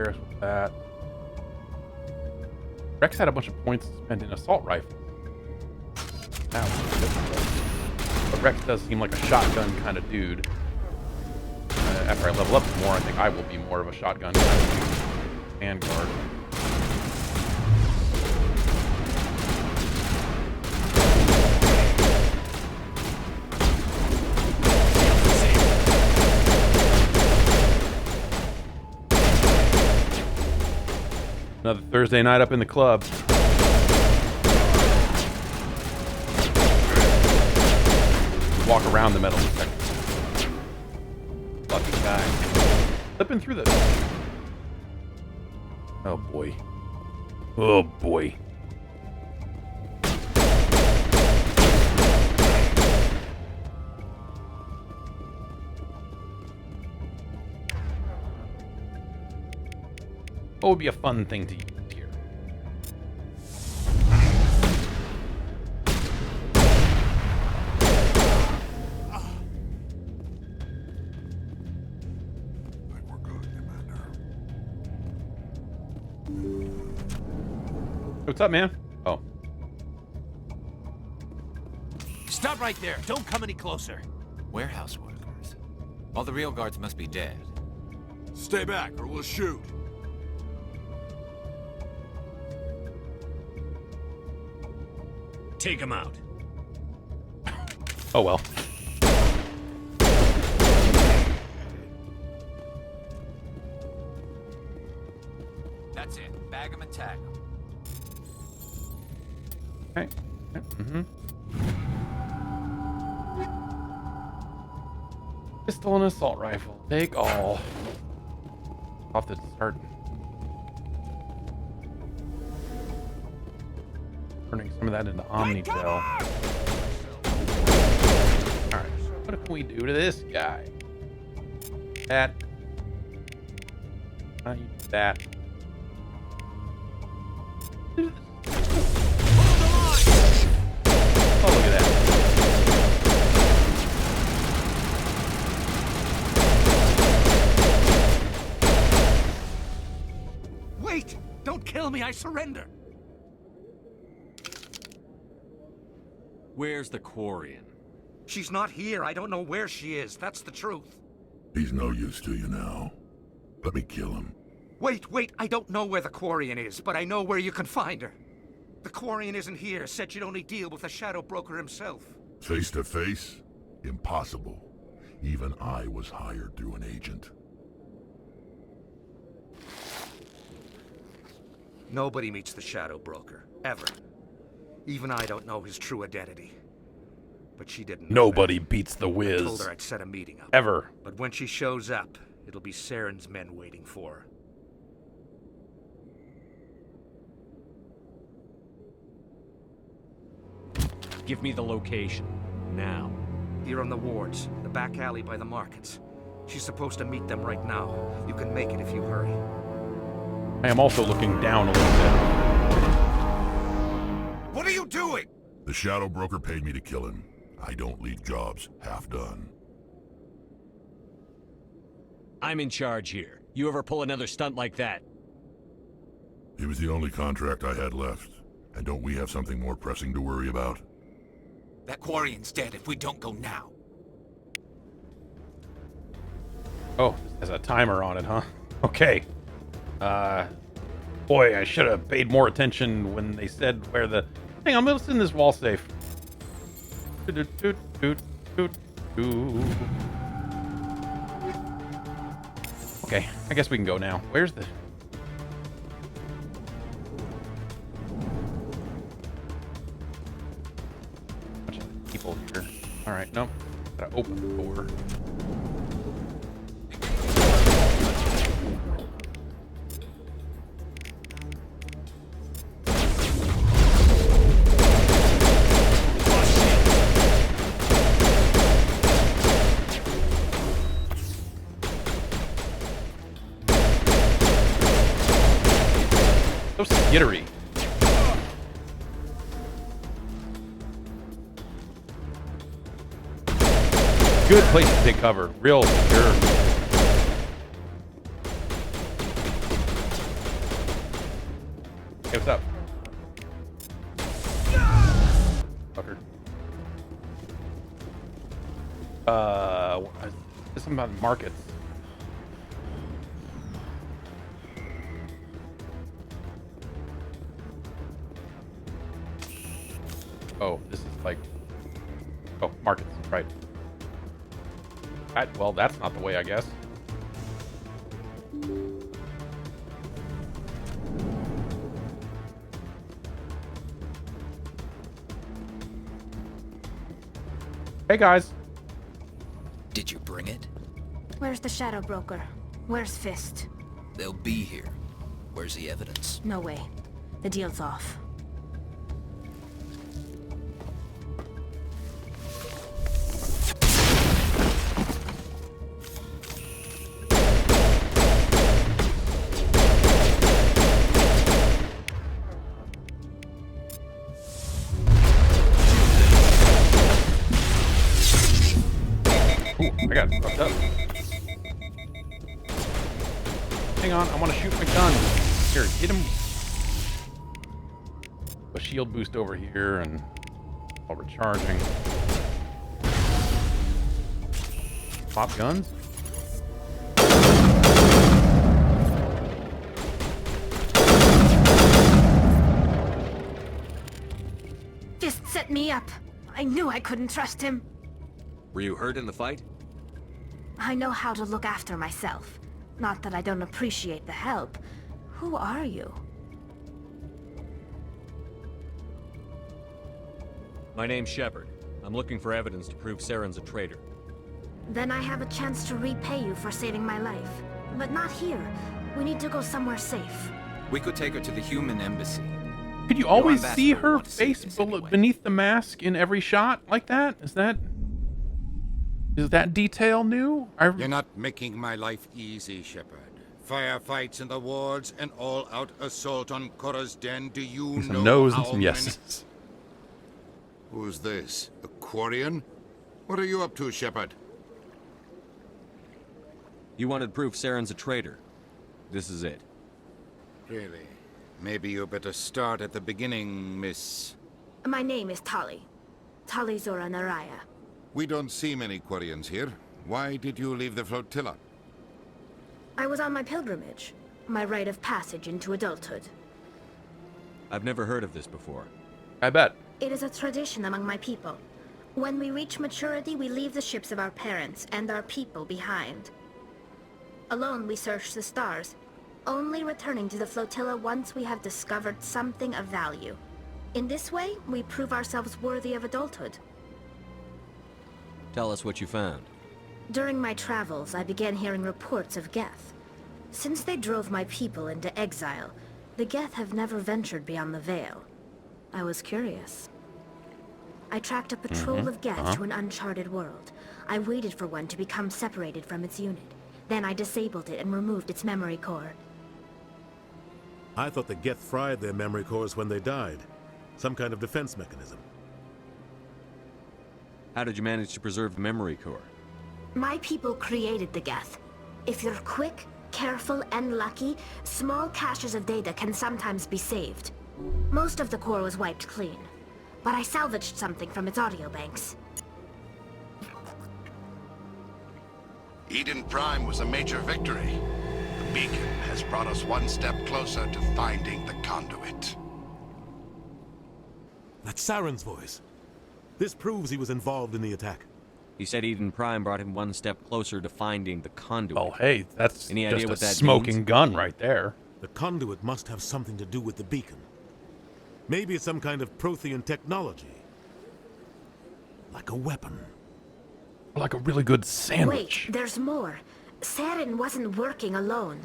With that. Wrex had a bunch of points spent in assault rifles. Wrex does seem like a shotgun kind of dude. After I level up more, I think I will be more of a shotgun kind of dude. Vanguard. Another Thursday night up in the club. Walk around the metal detector. Lucky guy. Slipping through the... Oh boy. Oh boy. What would be a fun thing to use here? What's up, man? Oh. Stop right there. Don't come any closer. Warehouse workers. All the real guards must be dead. Stay back or we'll shoot. Take him out. Oh well. That's it. Bag 'em and tag 'em. Okay. Mm-hmm. Pistol and assault rifle. Take all. Off the start. Turning some of that into Omnitel. Alright, what can we do to this guy? That. That. Oh, look at that. Wait! Don't kill me, I surrender! Where's the Quarian? She's not here. I don't know where she is. That's the truth. He's no use to you now. Let me kill him. Wait. I don't know where the Quarian is, but I know where you can find her. The Quarian isn't here. Said she'd only deal with the Shadow Broker himself. Face to face? Impossible. Even I was hired through an agent. Nobody meets the Shadow Broker. Ever. Even I don't know his true identity. But she didn't know Nobody that. beats the I whiz. told her I'd set a meeting up. Ever. But when she shows up, it'll be Saren's men waiting for her. Give me the location. Now. Here on the wards, the back alley by the markets. She's supposed to meet them right now. You can make it if you hurry. I am also looking down a little bit. What are you doing? The Shadow Broker paid me to kill him. I don't leave jobs half done. I'm in charge here. You ever pull another stunt like that? It was the only contract I had left. And don't we have something more pressing to worry about? That Quarian's dead if we don't go now. Oh, there's a timer on it, huh? Okay. Boy, I should have paid more attention when they said where the... Hang on, let's in this wall safe. Okay, I guess we can go now. Where's the... Bunch of people here. Alright, nope. Gotta open the door. So skittery. Good place to take cover. Real secure. Hey, what's up? Fucker. Something about markets. Oh, this is like... Oh, markets, right. Well, that's not the way, I guess. Hey, guys. Did you bring it? Where's the Shadow Broker? Where's Fist? They'll be here. Where's the evidence? No way. The deal's off. I got fucked up. Hang on, I want to shoot my gun. Here, hit him. A shield boost over here, and while recharging. Pop guns? Fist set me up. I knew I couldn't trust him. Were you hurt in the fight? I know how to look after myself. Not that I don't appreciate the help. Who are you? My name's Shepard. I'm looking for evidence to prove Saren's a traitor. Then I have a chance to repay you for saving my life. But not here. We need to go somewhere safe. We could take her to the human embassy. Could you always see her face beneath the mask in every shot like that? Is that detail new? You're not making my life easy, Shepard. Firefights in the wards, an all-out assault on Korra's den. Do you some know no's how and some many... yeses. Who's this? A Quarian? What are you up to, Shepard? You wanted proof Saren's a traitor. This is it. Really? Maybe you better start at the beginning, Miss... My name is Tali. Tali Zora Naraya. We don't see many Quarians here. Why did you leave the flotilla? I was on my pilgrimage. My rite of passage into adulthood. I've never heard of this before. I bet. It is a tradition among my people. When we reach maturity, we leave the ships of our parents and our people behind. Alone, we search the stars, only returning to the flotilla once we have discovered something of value. In this way, we prove ourselves worthy of adulthood. Tell us what you found. During my travels, I began hearing reports of Geth. Since they drove my people into exile, the Geth have never ventured beyond the Veil. I was curious. I tracked a patrol of Geth to an uncharted world. I waited for one to become separated from its unit. Then I disabled it and removed its memory core. I thought the Geth fried their memory cores when they died. Some kind of defense mechanism. How did you manage to preserve the memory core? My people created the Geth. If you're quick, careful, and lucky, small caches of data can sometimes be saved. Most of the core was wiped clean, but I salvaged something from its audio banks. Eden Prime was a major victory. The beacon has brought us one step closer to finding the conduit. That's Saren's voice. This proves he was involved in the attack. He said Eden Prime brought him one step closer to finding the conduit. Oh, hey, that's Any just idea a what that smoking means? gun right there. The conduit must have something to do with the beacon. Maybe it's some kind of Prothean technology. Like a weapon. Like a really good sandwich. Wait, there's more. Saren wasn't working alone.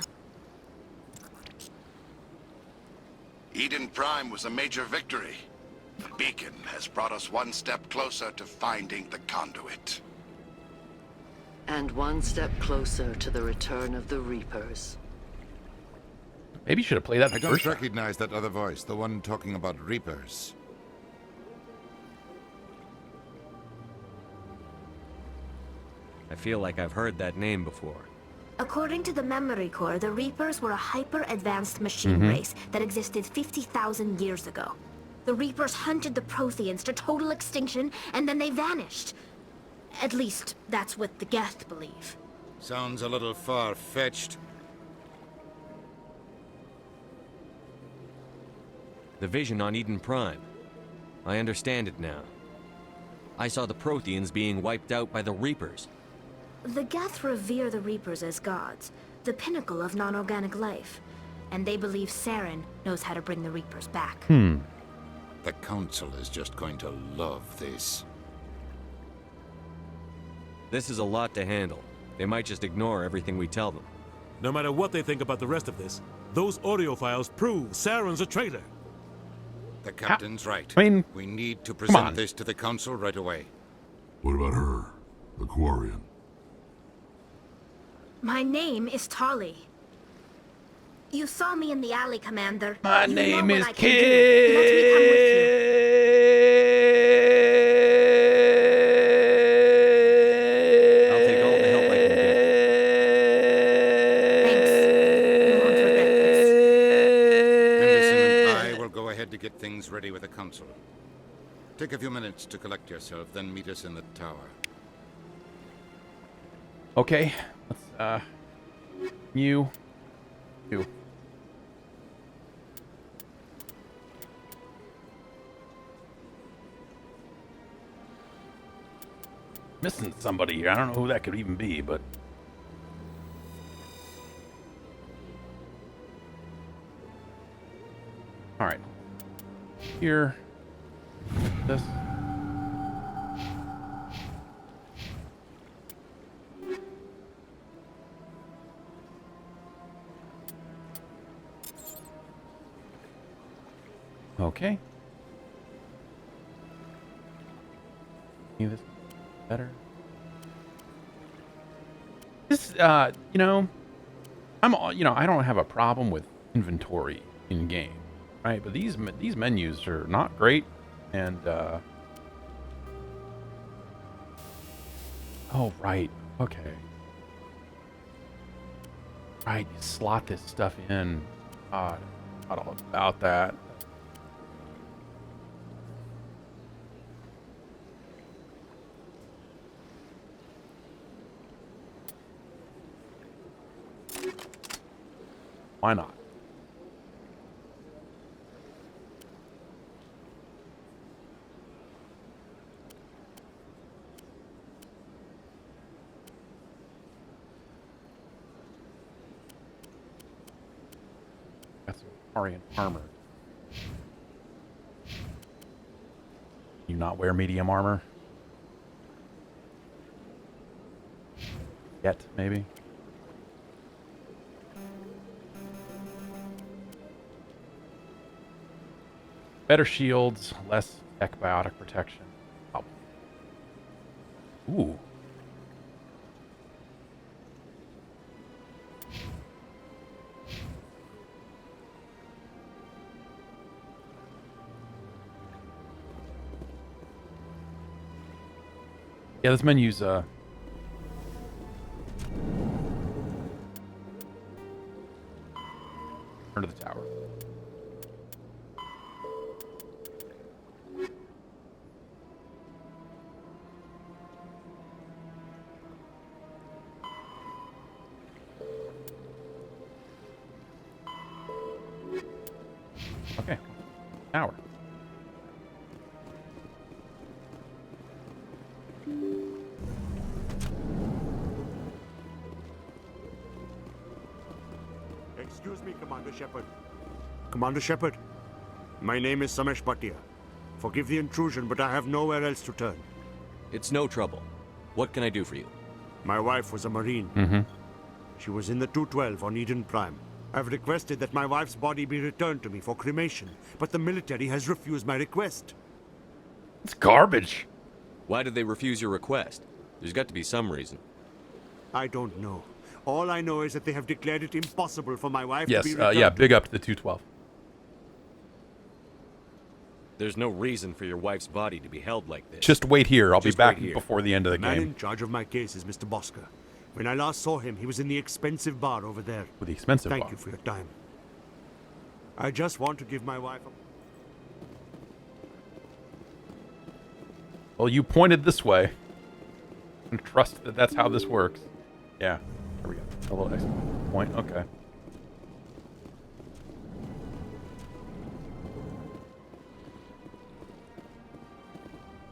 Eden Prime was a major victory. The beacon has brought us one step closer to finding the conduit. And one step closer to the return of the Reapers. Maybe you should have played that I the don't first time. recognize that other voice, the one talking about Reapers. I feel like I've heard that name before. According to the memory core, the Reapers were a hyper-advanced machine race that existed 50,000 years ago. The Reapers hunted the Protheans to total extinction, and then they vanished. At least, that's what the Geth believe. Sounds a little far-fetched. The vision on Eden Prime. I understand it now. I saw the Protheans being wiped out by the Reapers. The Geth revere the Reapers as gods, the pinnacle of non-organic life. And they believe Saren knows how to bring the Reapers back. The Council is just going to love this. This is a lot to handle. They might just ignore everything we tell them. No matter what they think about the rest of this, those audio files prove Saren's a traitor. The captain's right. I mean, we need to present this to the Council right away. What about her? The Quarian? My name is Tali. You saw me in the alley, Commander. My You name know is what I can do. Let me come with you. I'll take all the help I can get. Thanks. You won't regret this. Henderson and I will go ahead to get things ready with the Council. Take a few minutes to collect yourself, then meet us in the tower. Okay. Let's, you. Missing somebody here. I don't know who that could even be, but... Alright. Here. This. Okay. See this better? This, you know, I don't have a problem with inventory in game, right? But these menus are not great, and oh right, okay, right. You slot this stuff in. Not all about that. Why not? Got some Arian armor. You not wear medium armor? Yet, maybe? Better shields, less ekbiotic protection. Oh. Ooh. Yeah, this menu's turn to the tower. Okay. Tower. Excuse me, Commander Shepard. Commander Shepard, my name is Samesh Bhatia. Forgive the intrusion, but I have nowhere else to turn. It's no trouble. What can I do for you? My wife was a Marine. Mm-hmm. She was in the 212 on Eden Prime. I've requested that my wife's body be returned to me for cremation, but the military has refused my request. It's garbage. Why did they refuse your request? There's got to be some reason. I don't know. All I know is that they have declared it impossible for my wife Yes, to be returned. yeah, big up to the 212. There's no reason for your wife's body to be held like this. Just wait here. I'll be Just back wait here. before the end of the man game. in charge of my case is Mr. Bosker. When I last saw him, he was in the expensive bar over there. With the expensive Thank bar. you for your time. I just want to give my wife a... Well, you pointed this way. can trust that that's how this works. Yeah. There we go. A little exclamation point. Okay.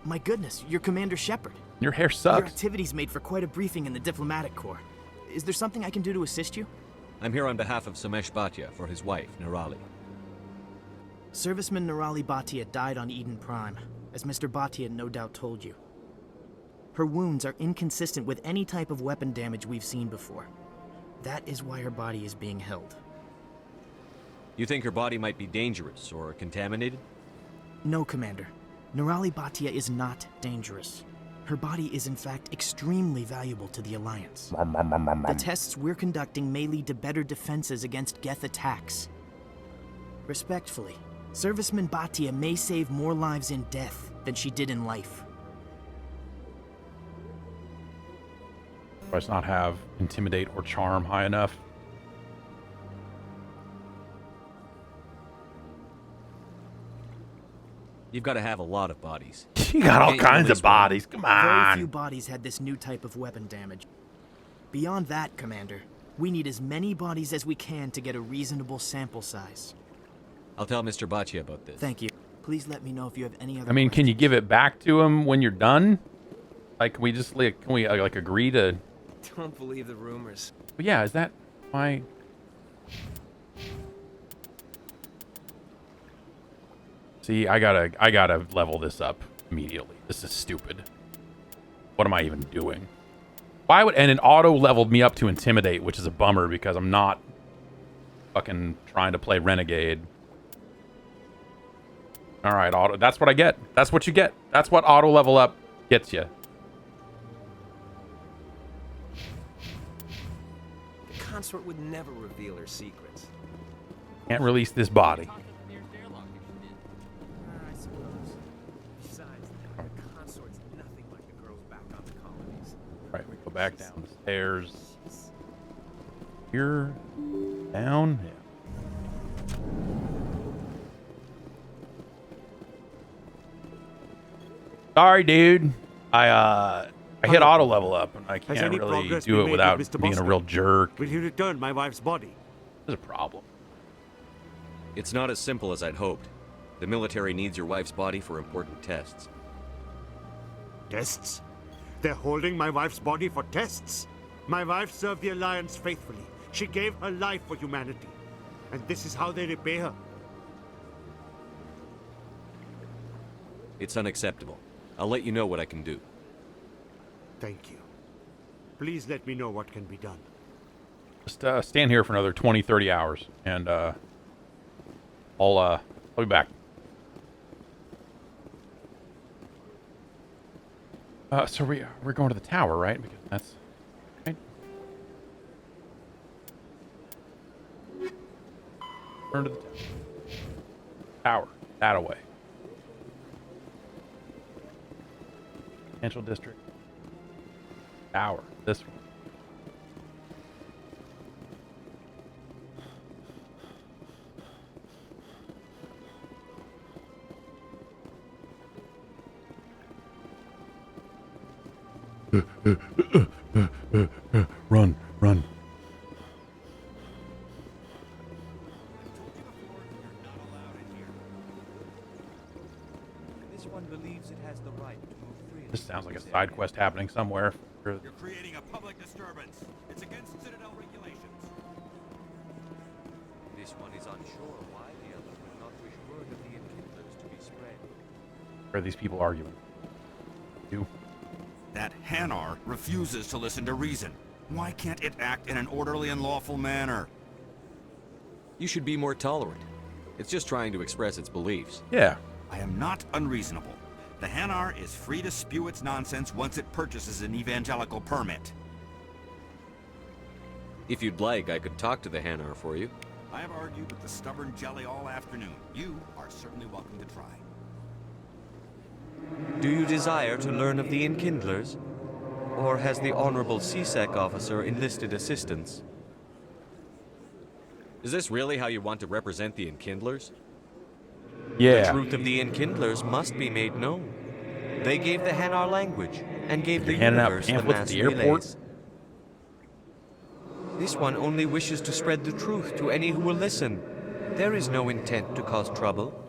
My goodness, you're Commander Shepard. Your hair Your sucks. activities made for quite a briefing in the diplomatic corps. Is there something I can do to assist you? I'm here on behalf of Samesh Bhatia for his wife, Nirali. Serviceman Nirali Bhatia died on Eden Prime, as Mr. Bhatia no doubt told you. Her wounds are inconsistent with any type of weapon damage we've seen before. That is why her body is being held. You think her body might be dangerous or contaminated? No, Commander. Nirali Bhatia is not dangerous. Her body is in fact extremely valuable to the Alliance. The tests we're conducting may lead to better defenses against Geth attacks. Respectfully, Serviceman Bhatia may save more lives in death than she did in life. Does not have intimidate or charm high enough? You've got to have a lot of bodies. You got all kinds of bodies. Come on. Very few bodies had this new type of weapon damage. Beyond that, Commander, we need as many bodies as we can to get a reasonable sample size. I'll tell Mr. Bhatia about this. Thank you. Please let me know if you have any other I mean, can you give it back to him when you're done? Like, can we just like, agree to? Don't believe the rumors. But yeah, is that my? See, I gotta level this up immediately. This is stupid. What am I even doing? Why would, and it auto leveled me up to intimidate, which is a bummer because I'm not fucking trying to play Renegade. All right, auto. That's what I get. That's what you get. That's what auto level up gets you. The consort would never reveal her secrets. Can't release this body. I suppose. Besides, the consort's nothing like the girls back on the colonies. All right, we go back down the stairs. Here, down. Yeah. Sorry, dude. I hit auto level up, and I can't really do it without being a real jerk. Will you return my wife's body? There's a problem. It's not as simple as I'd hoped. The military needs your wife's body for important tests. Tests? They're holding my wife's body for tests? My wife served the Alliance faithfully. She gave her life for humanity. And this is how they repay her. It's unacceptable. I'll let you know what I can do. Thank you. Please let me know what can be done. Just stand here for another 20, 30 hours, and I'll be back. So we're going to the tower, right? Because that's right. Turn to the tower. Tower. That away. Financial district. Tower. This one. Run, run. This one believes it has the right to move freely. This sounds like a side quest happening somewhere. You're creating a public disturbance. It's against Citadel regulations. This one is unsure why the other would not wish word of the enkindlers to be spread. Where are these people arguing? You. That Hanar refuses to listen to reason. Why can't it act in an orderly and lawful manner? You should be more tolerant. It's just trying to express its beliefs. Yeah. I am not unreasonable. The Hanar is free to spew its nonsense once it purchases an evangelical permit. If you'd like, I could talk to the Hanar for you. I have argued with the stubborn jelly all afternoon. You are certainly welcome to try. Do you desire to learn of the enkindlers? Or has the Honorable CSEC officer enlisted assistance? Is this really how you want to represent the enkindlers? Yeah. The truth of the enkindlers must be made known. They gave the Hanar language and gave the handing out universe the pamphlets at mass the airport? relays. This one only wishes to spread the truth to any who will listen. There is no intent to cause trouble.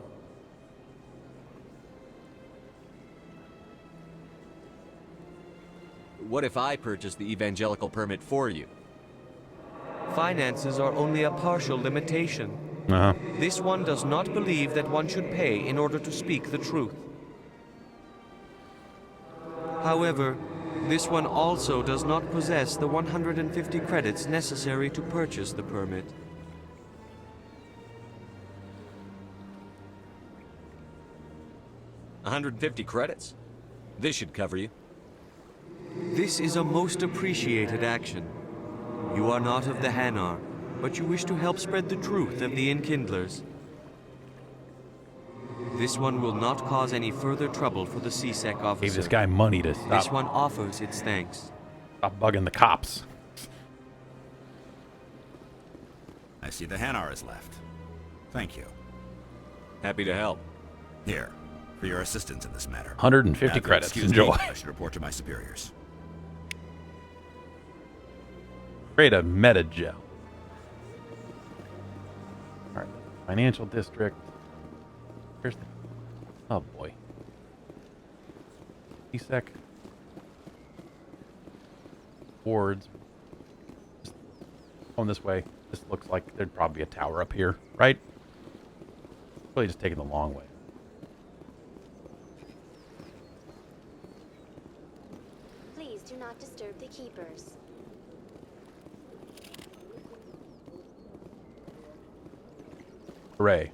What if I purchase the evangelical permit for you? Finances are only a partial limitation. This one does not believe that one should pay in order to speak the truth. However, this one also does not possess the 150 credits necessary to purchase the permit. $150 credits? This should cover you. This is a most appreciated action. You are not of the Hanar, but you wish to help spread the truth of the Enkindlers. This one will not cause any further trouble for the CSEC officer. Gave this guy money to stop. This one offers its thanks. Stop bugging the cops. I see the Hanar is left. Thank you. Happy to help. Here, for your assistance in this matter. 150 Now, if you'll credits. excuse Enjoy. me, I should report to my superiors. Create a meta gel. Alright. Financial district. Here's the... Oh boy. CSEC. Boards. Just going this way. This looks like there'd probably be a tower up here, right? Really just taking the long way. Please do not disturb the keepers. Hooray.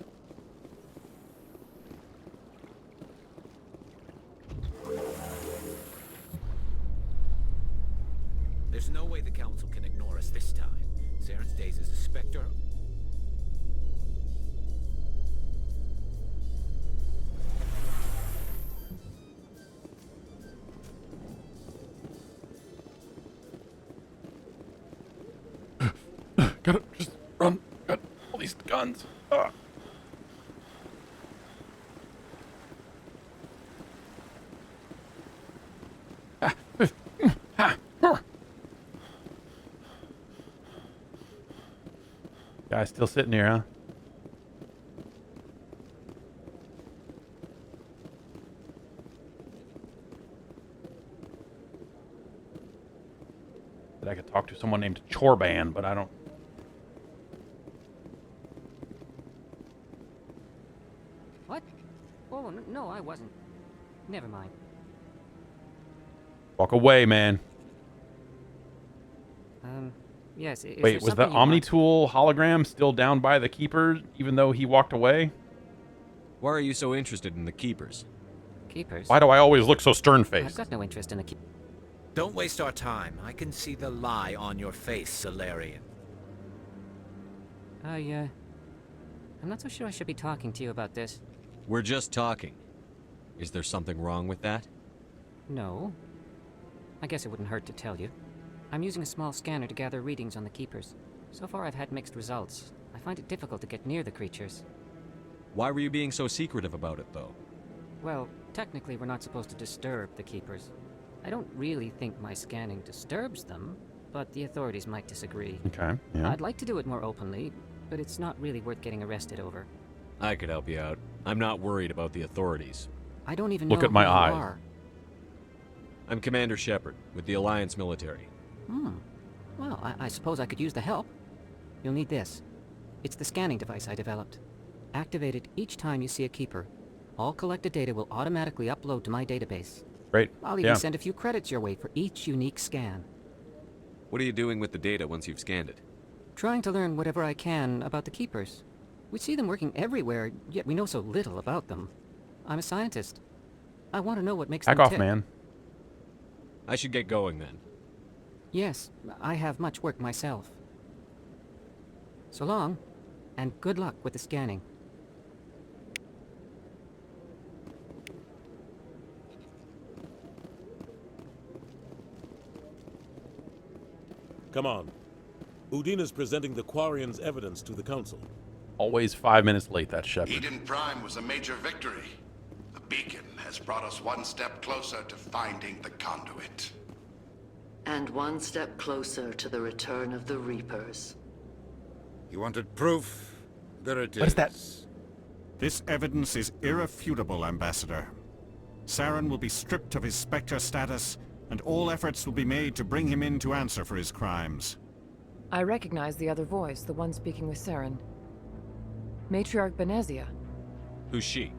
There's no way the Council can ignore us this time. Saren's days as a Spectre... Gotta just run. Got all these guns. Ugh. Guy's still sitting here, huh? That I could talk to someone named Chorban, but I don't. What? Oh, no, I wasn't. Never mind. Walk away, man. Yes. Is Wait, was the Omni-Tool hologram still down by the Keeper, even though he walked away? Why are you so interested in the Keepers? Keepers? Why do I always look so I've stern-faced? got no interest in the keepers. Don't waste our time. I can see the lie on your face, Solarian. I'm not so sure I should be talking to you about this. We're just talking. Is there something wrong with that? No. I guess it wouldn't hurt to tell you. I'm using a small scanner to gather readings on the Keepers. So far I've had mixed results. I find it difficult to get near the creatures. Why were you being so secretive about it, though? Well, technically we're not supposed to disturb the Keepers. I don't really think my scanning disturbs them, but the authorities might disagree. Okay, yeah. I'd like to do it more openly, but it's not really worth getting arrested over. I could help you out. I'm not worried about the authorities. I don't even Look know at my who you eyes. are. I'm Commander Shepard, with the Alliance military. Well, I suppose I could use the help. You'll need this. It's the scanning device I developed. Activate it each time you see a Keeper. All collected data will automatically upload to my database. Great. I'll even send a few credits your way for each unique scan. What are you doing with the data once you've scanned it? Trying to learn whatever I can about the Keepers. We see them working everywhere, yet we know so little about them. I'm a scientist. I want to know what makes them Back off, tick. man. I should get going then. Yes, I have much work myself. So long, and good luck with the scanning. Come on. Udina's presenting the Quarian's evidence to the Council. Always 5 minutes late, that Shepard. Eden Prime was a major victory. The beacon has brought us one step closer to finding the conduit. And one step closer to the return of the Reapers. You wanted proof? There it is. What is that? This evidence is irrefutable, Ambassador. Saren will be stripped of his Spectre status, and all efforts will be made to bring him in to answer for his crimes. I recognize the other voice, the one speaking with Saren. Matriarch Benezia. Who's she?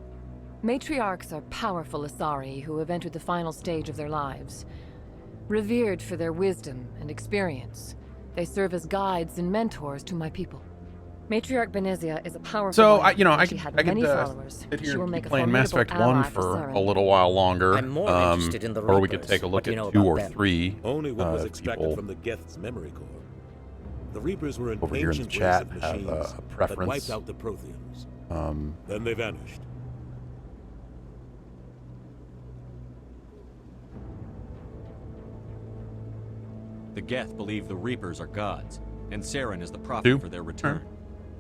Matriarchs are powerful Asari who have entered the final stage of their lives. Revered for their wisdom and experience, they serve as guides and mentors to my people. Matriarch Benezia is a powerful So, woman. I She could had many followers. sit She here will and make keep a playing Mass Effect formidable 1 ally for Saren. a little while longer. I'm more interested in the or we could Reapers. take a What look do you know at 2 about or them? 3. Only what was if expected people from the Geth's memory core. The Reapers were an over here in the ancient chat race of have machines a preference. that wiped out the Protheans. Then they vanished. The Geth believe the Reapers are gods, and Saren is the prophet for their return.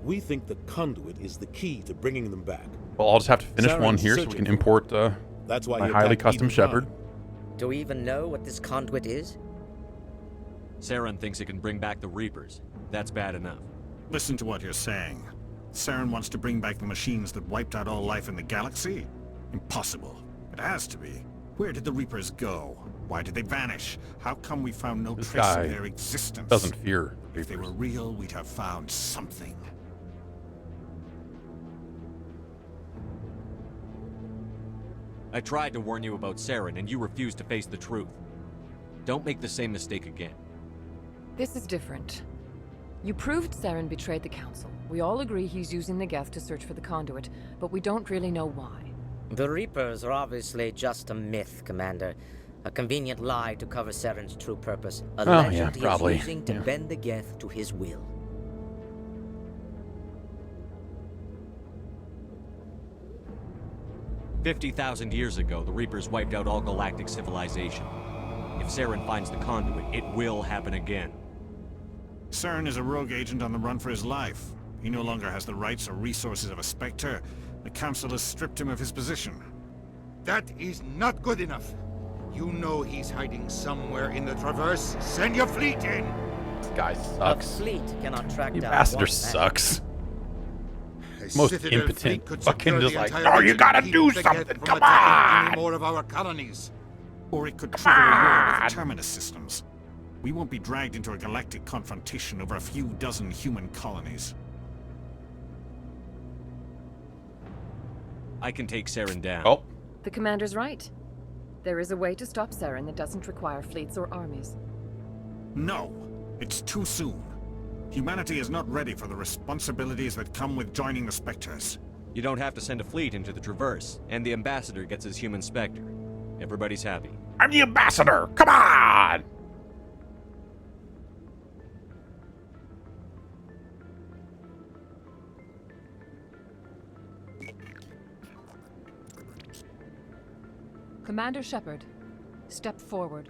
We think the conduit is the key to bringing them back. Well, I'll just have to finish Saren's one here so we searching can for import That's why my he highly attacked custom Eden Shepherd. Do we even know what this conduit is? Saren thinks it can bring back the Reapers. That's bad enough. Listen to what you're saying. Saren wants to bring back the machines that wiped out all life in the galaxy? Impossible. It has to be. Where did the Reapers go? Why did they vanish? How come we found no This trace guy of their existence? doesn't fear If they were real, we'd have found something. I tried to warn you about Saren, and you refused to face the truth. Don't make the same mistake again. This is different. You proved Saren betrayed the Council. We all agree he's using the Geth to search for the conduit, but we don't really know why. The Reapers are obviously just a myth, Commander. A convenient lie to cover Saren's true purpose. A legend he is using to bend the Geth to his will. "50,000 years ago, the Reapers wiped out all galactic civilization. If Saren finds the conduit, it will happen again." Saren is a rogue agent on the run for his life. He no longer has the rights or resources of a Spectre. The Council has stripped him of his position. That is not good enough. You know he's hiding somewhere in the Traverse. Send your fleet in! This guy sucks. A fleet cannot track The down ambassador one man. sucks. A Most Citadel impotent. fleet could Fucking secure just the like, entire no, you region gotta and keep do the something. Geth from Come attacking on! any more of our colonies. Or it could trigger a war with Terminus systems. We won't be dragged into a galactic confrontation over a few dozen human colonies. I can take Saren down. Oh. The Commander's right. There is a way to stop Saren that doesn't require fleets or armies. No, it's too soon. Humanity is not ready for the responsibilities that come with joining the Spectres. You don't have to send a fleet into the Traverse, and the Ambassador gets his human Spectre. Everybody's happy. I'm the ambassador! Come on! Commander Shepard, step forward.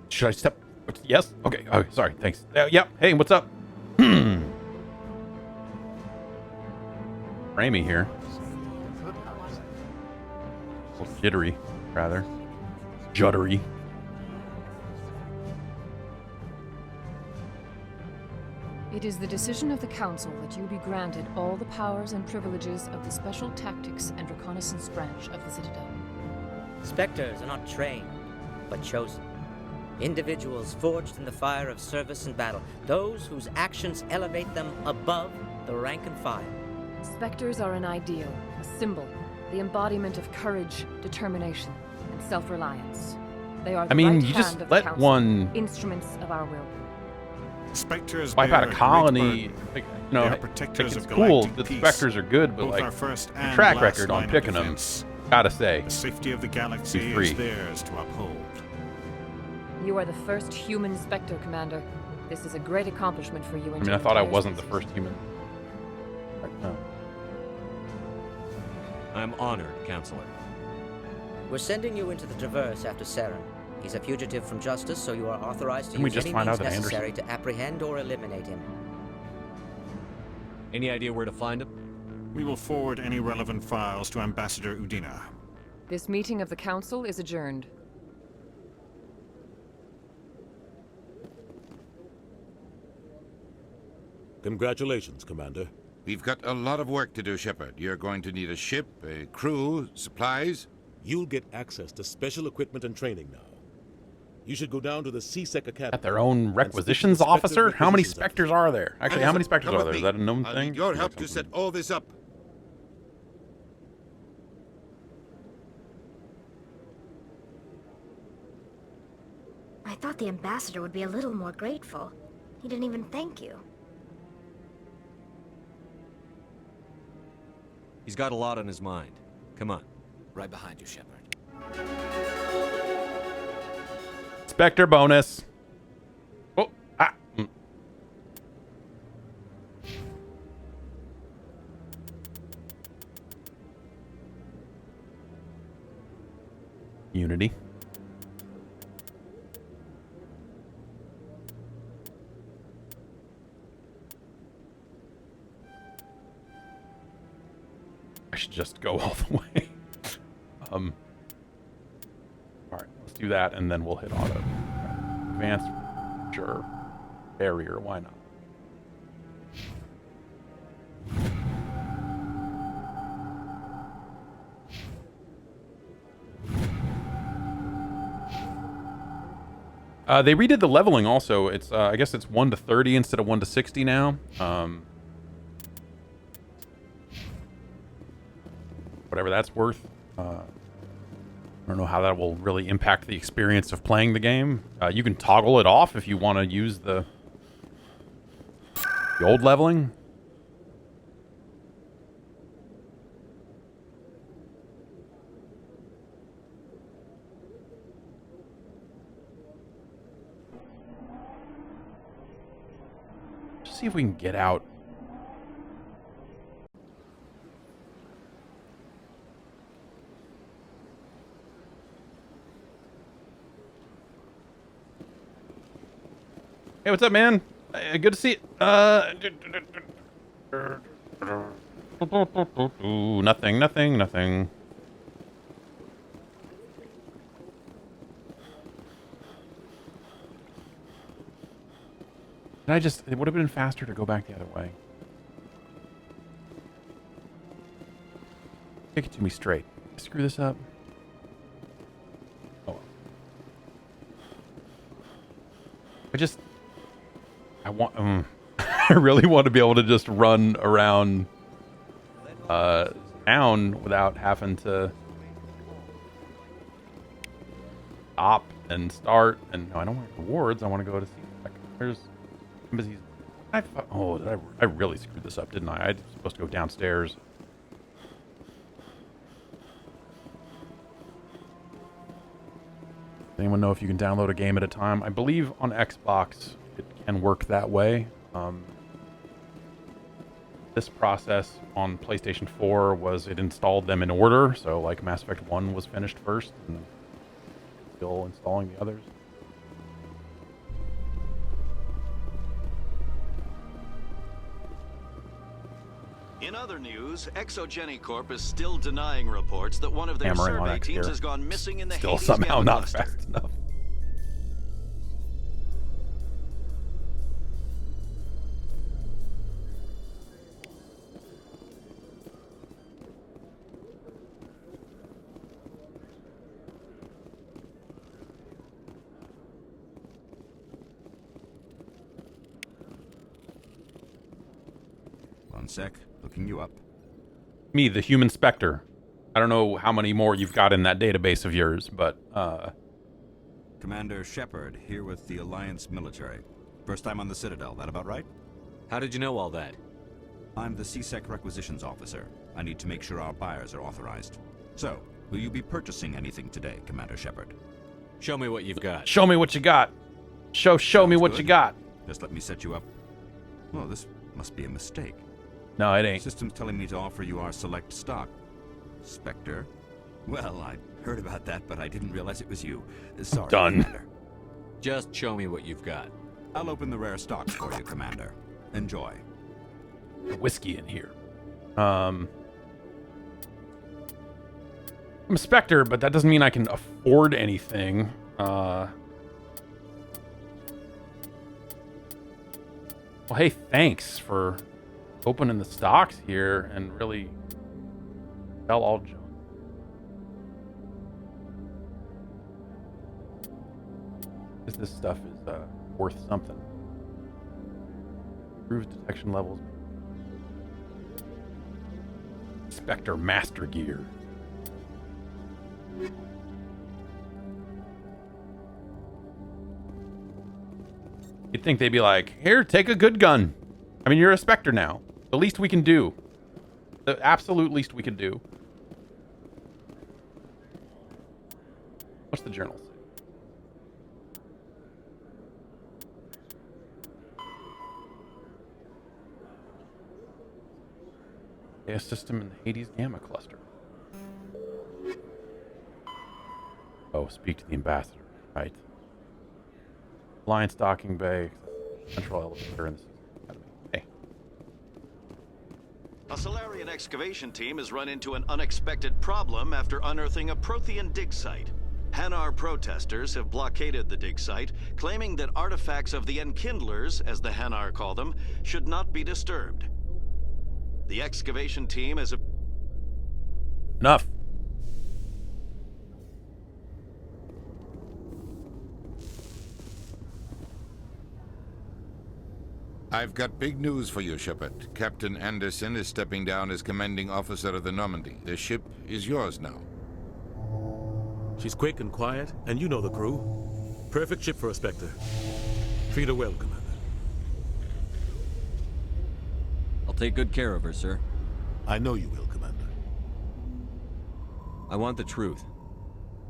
Should I step? Yes? Okay. Okay. Sorry. Thanks. Yep. Hey, what's up? Ramey here. A little jittery, rather. Juddery. It is the decision of the Council that you be granted all the powers and privileges of the Special Tactics and Reconnaissance Branch of the Citadel. Spectres are not trained, but chosen. Individuals forged in the fire of service and battle. Those whose actions elevate them above the rank and file. Spectres are an ideal, a symbol, the embodiment of courage, determination, and self-reliance. They are the right you just hand of the let Council, one instruments of our will. Spectres wipe out a bear colony. great Like, They you are know, protectors it's of cool galactic that peace. Spectres are good, but Both like our first the and track last record line on of picking them, defense. gotta say. The safety of the galaxy Be free. is theirs to uphold. You are the first human Spectre, Commander. This is a great accomplishment for you and I mean, your I thought I entire wasn't the species. first human. No. I'm honored, Counselor. We're sending you into the Traverse after Saren. He's a fugitive from justice, so you are authorized to Didn't we use just any find means out that necessary to apprehend or eliminate him. Any idea where to find him? We will forward any relevant files to Ambassador Udina. This meeting of the Council is adjourned. Congratulations, Commander. We've got a lot of work to do, Shepard. You're going to need a ship, a crew, supplies. You'll get access to special equipment and training now. You should go down to the CSEC Academy. Got their own requisitions officer? How many Spectres are there? Actually, how many Spectres are there? Is that a known I'll thing? need your help to set all this up. I thought the ambassador would be a little more grateful. He didn't even thank you. He's got a lot on his mind. Come on. Right behind you, Shepard. Spectre bonus. Oh, ah. Unity. I should just go all the way. All right, let's do that, and then we'll hit auto. Advanced, sure. Barrier, why not? They redid the leveling also. It's I guess it's 1 to 30 instead of 1 to 60 now. Whatever that's worth. I don't know how that will really impact the experience of playing the game. You can toggle it off if you want to use the old leveling. Just see if we can get out. Hey, what's up, man? Good to see you. Nothing. It would have been faster to go back the other way. Take it to me straight. Screw this up. Oh. I really want to be able to just run around town without having to stop and start. And no, I don't want rewards. I want to go to see. There's embassies. I really screwed this up, didn't I? I was supposed to go downstairs. Does anyone know if you can download a game at a time? I believe on Xbox it can work that way. This process on PlayStation 4 was it installed them in order, so like Mass Effect 1 was finished first, and still installing the others. In other news, Exogeny Corp is still denying reports that one of their survey teams has gone missing in the Still Hades somehow not cluster. fast enough. One sec, looking you up. Me, the human Spectre. I don't know how many more you've got in that database of yours, but Commander Shepard, here with the Alliance military. First time on the Citadel, that about right? How did you know all that? I'm the CSEC requisitions officer. I need to make sure our buyers are authorized. So, will you be purchasing anything today, Commander Shepard? Show me what you've got. show me what you got. Show me what you got. Just let me set you up. Well, this must be a mistake. No, it ain't. System's telling me to offer you our select stock. Spectre? Well, I heard about that, but I didn't realize it was you. Sorry, Done. Commander. Just show me what you've got. I'll open the rare stocks for you, Commander. Enjoy. Whiskey in here. I'm a Spectre, but that doesn't mean I can afford anything. Well, hey, thanks for opening the stocks here and really sell all junk. This stuff is worth something. Improves detection levels. Spectre Master Gear. You'd think they'd be like, here, take a good gun. I mean, you're a Spectre now. The least we can do. The absolute least we can do. What's the journal say? A system in the Hades Gamma cluster. Oh, speak to the ambassador. Right. Lion stocking bay. Central elevator in the academy. Hey. A Solarian excavation team has run into an unexpected problem after unearthing a Prothean dig site. Hanar protesters have blockaded the dig site, claiming that artifacts of the Enkindlers, as the Hanar call them, should not be disturbed. The excavation team has... Enough. I've got big news for you, Shepard. Captain Anderson is stepping down as commanding officer of the Normandy. The ship is yours now. She's quick and quiet, and you know the crew. Perfect ship for a Spectre. Treat her well, Commander. I'll take good care of her, sir. I know you will, Commander. I want the truth.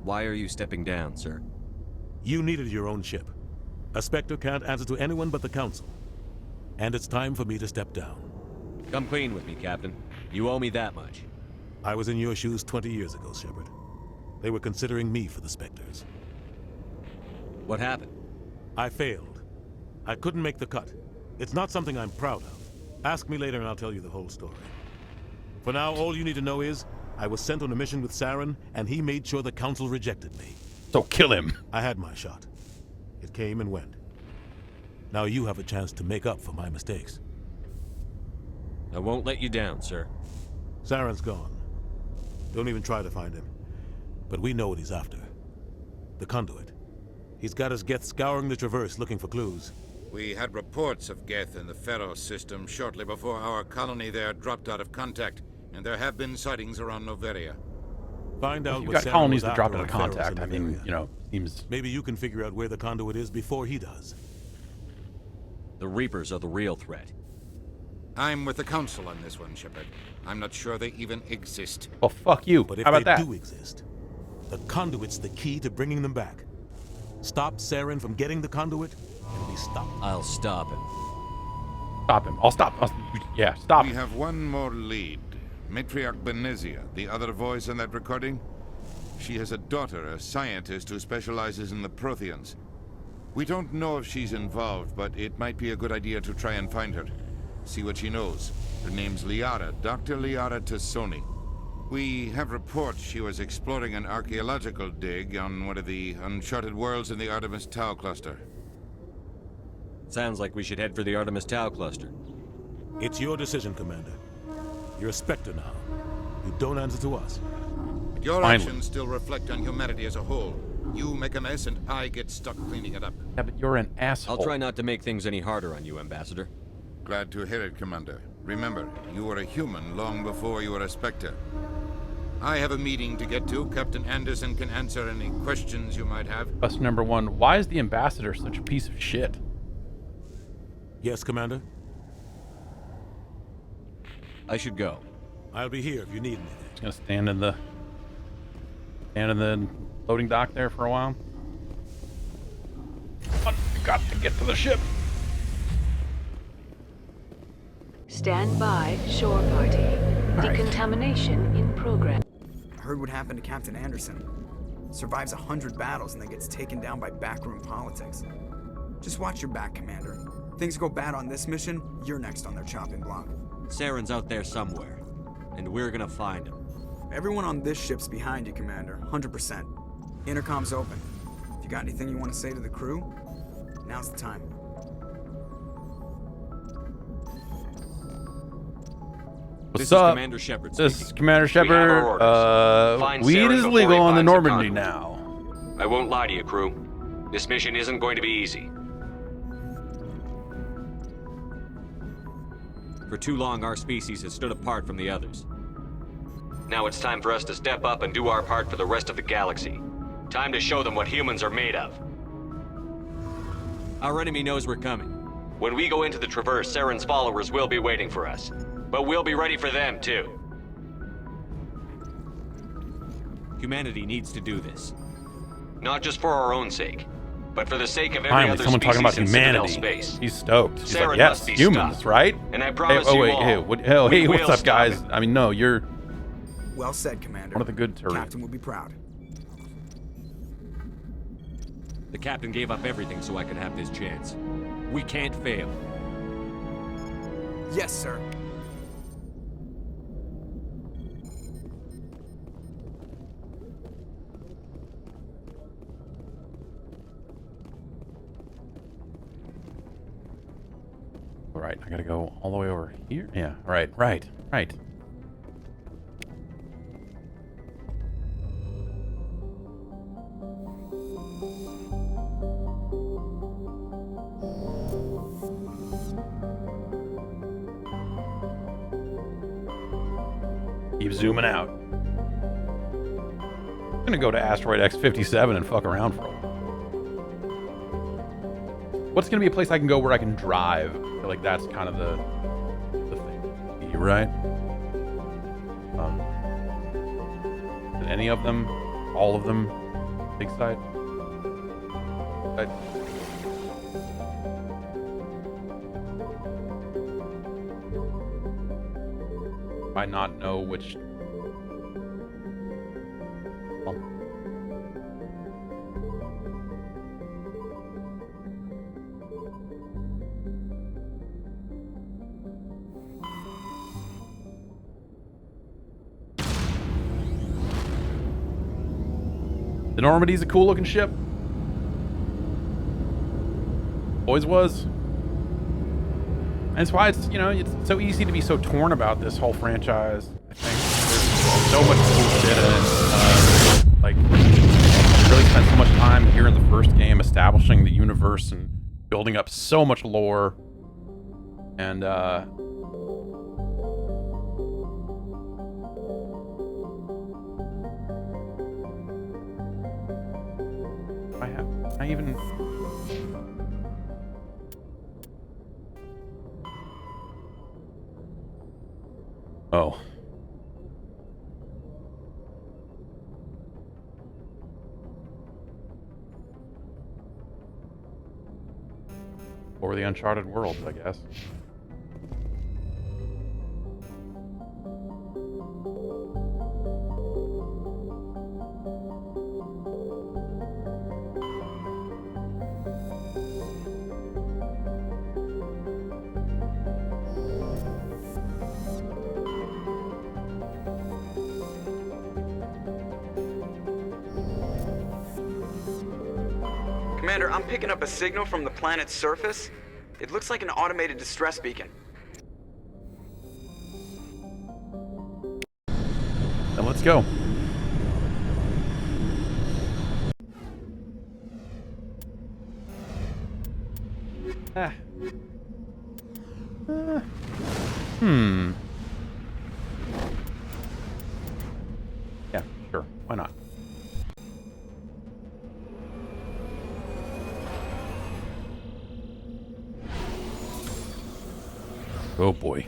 Why are you stepping down, sir? You needed your own ship. A Spectre can't answer to anyone but the Council. And it's time for me to step down. Come clean with me, Captain. You owe me that much. I was in your shoes 20 years ago, Shepard. They were considering me for the Spectres. What happened? I failed. I couldn't make the cut. It's not something I'm proud of. Ask me later and I'll tell you the whole story. For now, all you need to know is, I was sent on a mission with Saren, and he made sure the Council rejected me. So kill him. I had my shot. It came and went. Now you have a chance to make up for my mistakes. I won't let you down, sir. Saren's gone. Don't even try to find him. But we know what he's after. The conduit. He's got his Geth scouring the Traverse looking for clues. We had reports of Geth in the Pharos system shortly before our colony there dropped out of contact, and there have been sightings around Noveria. Find out You've what got colonies was that dropped after out of on Pharos contact. in I mean, Noveria. you know, seems... Maybe you can figure out where the conduit is before he does. The Reapers are the real threat. I'm with the Council on this one, Shepard. I'm not sure they even exist. Well, fuck you. But if How about they that? do exist, the conduit's the key to bringing them back. Stop Saren from getting the conduit, and we stop. I'll stop him. Stop him. I'll stop. Yeah, stop We him. have one more lead. Matriarch Benezia, the other voice in that recording. She has a daughter, a scientist who specializes in the Protheans. We don't know if she's involved, but it might be a good idea to try and find her. See what she knows. Her name's Liara, Dr. Liara Tassoni. We have reports she was exploring an archaeological dig on one of the uncharted worlds in the Artemis Tau cluster. Sounds like we should head for the Artemis Tau cluster. It's your decision, Commander. You're a Spectre now. You don't answer to us. But your Finally. actions still reflect on humanity as a whole. You make a mess and I get stuck cleaning it up. Yeah, but you're an asshole. I'll try not to make things any harder on you, Ambassador. Glad to hear it, Commander. Remember, you were a human long before you were a Spectre. I have a meeting to get to. Captain Anderson can answer any questions you might have. Question number one. Why is the ambassador such a piece of shit? Yes, Commander? I should go. I'll be here if you need me. Just gonna stand in the loading dock there for a while. But you got to get to the ship. Stand by, shore party. Decontamination in progress. I heard what happened to Captain Anderson. Survives 100 battles and then gets taken down by backroom politics. Just watch your back, Commander. Things go bad on this mission, you're next on their chopping block. Saren's out there somewhere. and we're gonna find him. Everyone on this ship's behind you, Commander. 100%. Intercom's open. If you got anything you want to say to the crew, now's the time. What's This up? is Commander Shepard This speaking. is Commander We have our Shepard. orders. Find Weed Saren is before legal he on the finds a Normandy convoy. now. I won't lie to you, crew. This mission isn't going to be easy. For too long, our species has stood apart from the others. Now it's time for us to step up and do our part for the rest of the galaxy. Time to show them what humans are made of. Our enemy knows we're coming. When we go into the Traverse, Saren's followers will be waiting for us. But we'll be ready for them, too. Humanity needs to do this. Not just for our own sake, but for the sake of every Finally, other someone talking species about in Citadel humanity. space. He's stoked. He's Saren like, yes, must be humans, stopped. right? And I promise hey, you wait, all, hey, we what's will up, stop guys? it. I mean, no, you're Well said, Commander. one of the good turrets. Captain will be proud. The captain gave up everything so I could have this chance. We can't fail. Yes, sir. All right, I gotta go all the way over here. Yeah, right. Keep zooming out. I'm gonna go to Asteroid X57 and fuck around for a while. What's gonna be a place I can go where I can drive? I feel like that's kind of the thing. You're right. Did any of them? All of them? Big side? Might not know which. Well. The Normandy's a cool looking ship. Always was. And that's why it's, you know, it's so easy to be so torn about this whole franchise. I think there's so much cool shit in it. Like, really spent so much time here in the first game establishing the universe and building up so much lore. And, I even... Oh. Or the uncharted worlds, I guess. Commander, I'm picking up a signal from the planet's surface. It looks like an automated distress beacon. Then let's go. Yeah, sure. Why not? Oh boy.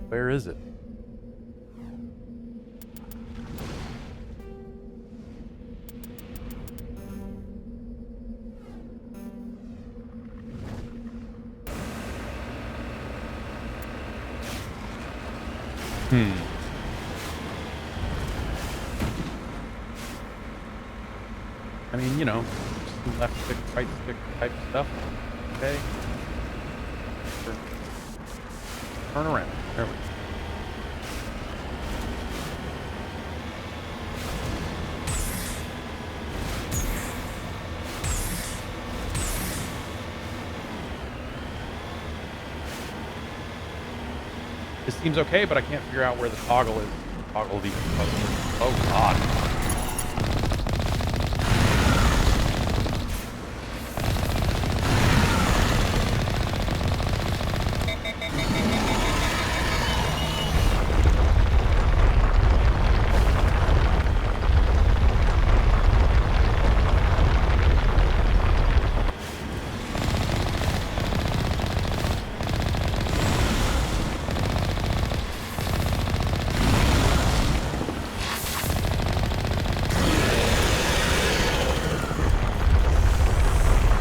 Where is it? I mean, you know, just left stick, right stick type stuff. Okay. Turn around. There we go. This seems okay, but I can't figure out where the toggle is. Toggle the... Oh, God.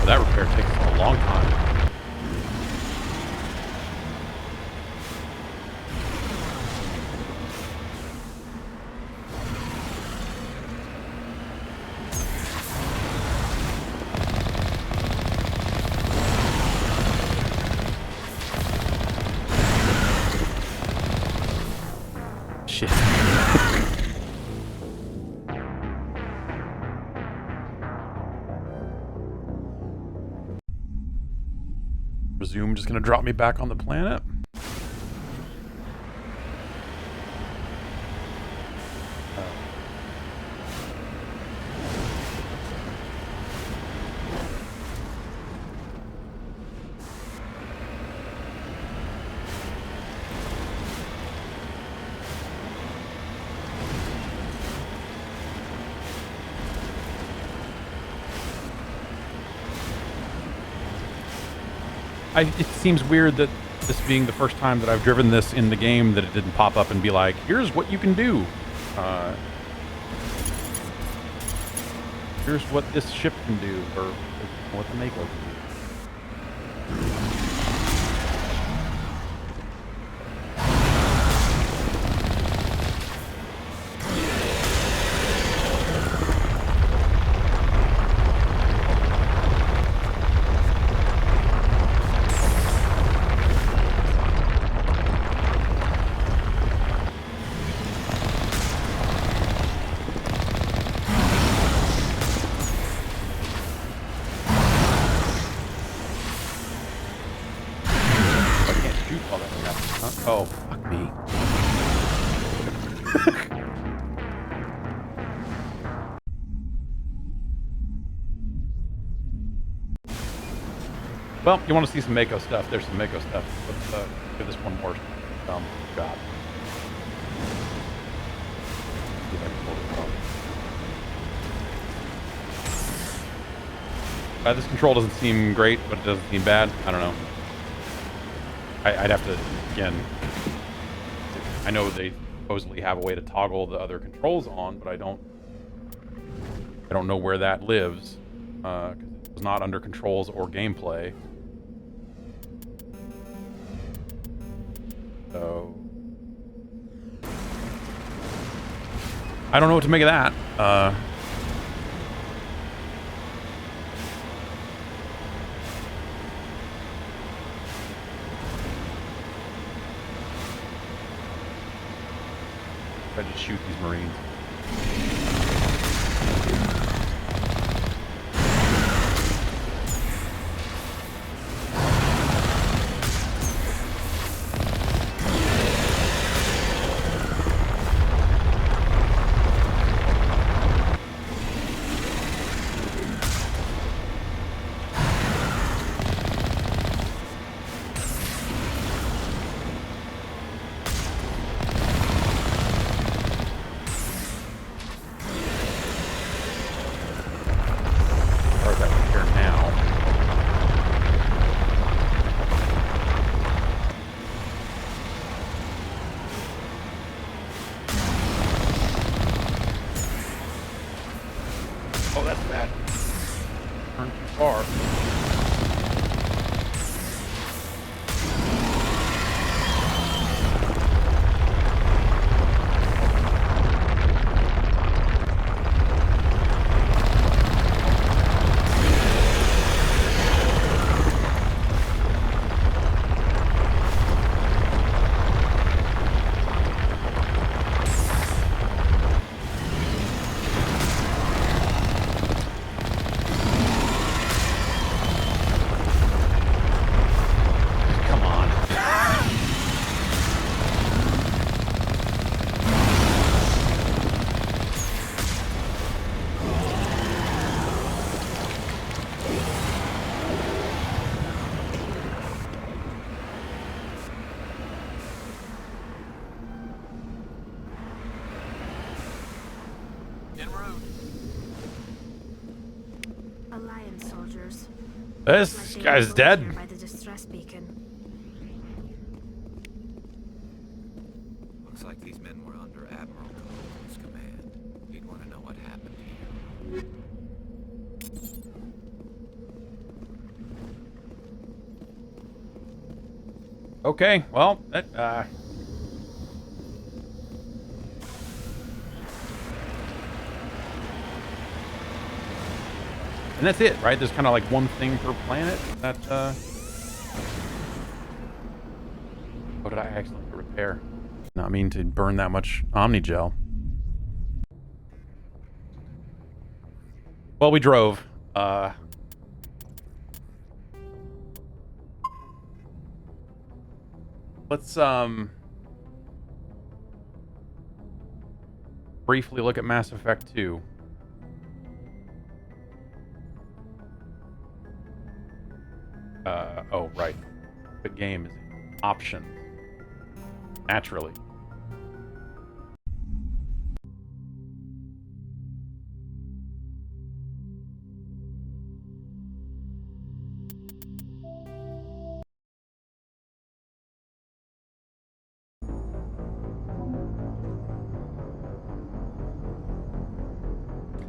That repair takes a long time. Shit. Resume just gonna drop me back on the planet. It seems weird that this being the first time that I've driven this in the game that it didn't pop up and be like, here's what you can do. Here's what this ship can do, or what the Mako can do. Oh, fuck me. Well, you want to see some Mako stuff? There's some Mako stuff. Let's give this one more shot. See if I can pull this off. This control doesn't seem great, but it doesn't seem bad. I don't know. I'd have to, again, I know they supposedly have a way to toggle the other controls on, but I don't know where that lives, because it was not under controls or gameplay. So I don't know what to make of that. I just shoot these Marines. far. Alliance soldiers. This guy's dead. By the distress beacon. Looks like these men were under Admiral Colone's command. He'd want to know what happened here. Okay, well, that, and that's it, right? There's kind of like one thing per planet that, what did I accidentally repair? Not mean to burn that much Omnigel. Well, we drove. Let's, briefly look at Mass Effect 2. Oh, right. The game is an option. Naturally.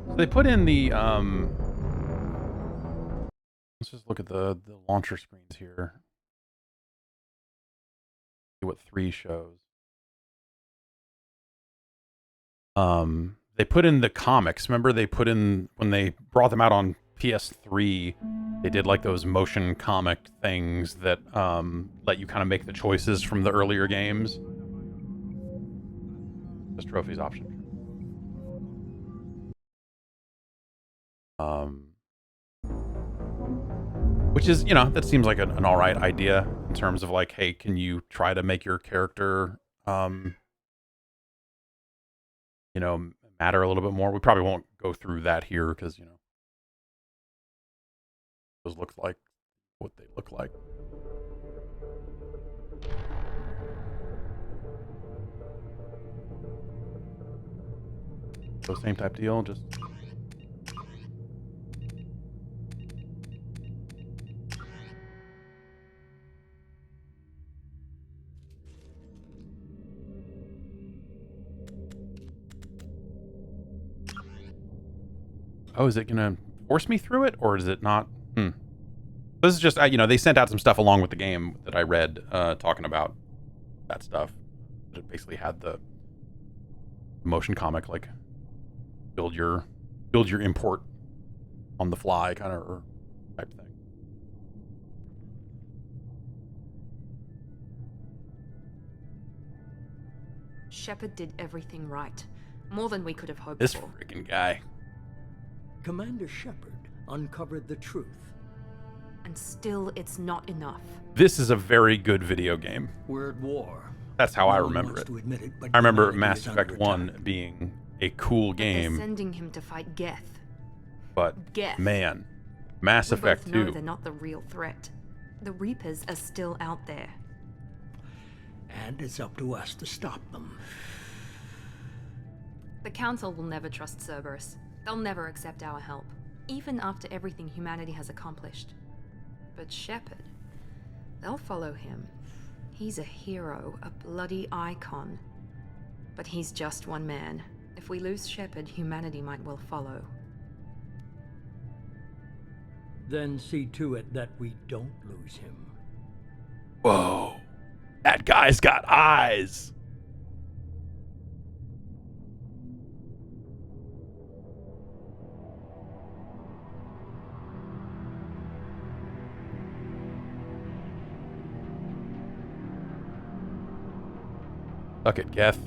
So they put in the, let's just look at the launcher screens here. See what 3 shows. They put in the comics. Remember they put in, when they brought them out on PS3, they did like those motion comic things that let you kind of make the choices from the earlier games. This trophies option. Which is, you know, that seems like an all right idea in terms of like, hey, can you try to make your character, you know, matter a little bit more? We probably won't go through that here because, you know, those look like what they look like. So same type deal, just. Oh, is it gonna force me through it, or is it not? This is just, you know, they sent out some stuff along with the game that I read, talking about that stuff. It basically had the motion comic, like build your import on the fly kind of type thing. Shepard did everything right, more than we could have hoped This for. freaking guy. Commander Shepard uncovered the truth. And still, it's not enough. This is a very good video game. We're at war. That's how I No one remember wants it. to admit it, but I remember humanity Mass is Effect under 1 being a cool They're game, sending him to fight Geth. but Geth. man, Mass We Effect both know 2. they're not the real threat. The Reapers are still out there. And it's up to us to stop them. The Council will never trust Cerberus. They'll never accept our help, even after everything humanity has accomplished. But Shepard, they'll follow him. He's a hero, a bloody icon. But he's just one man. If we lose Shepard, humanity might well follow. Then see to it that we don't lose him. Whoa. That guy's got eyes. Suck it, Geth.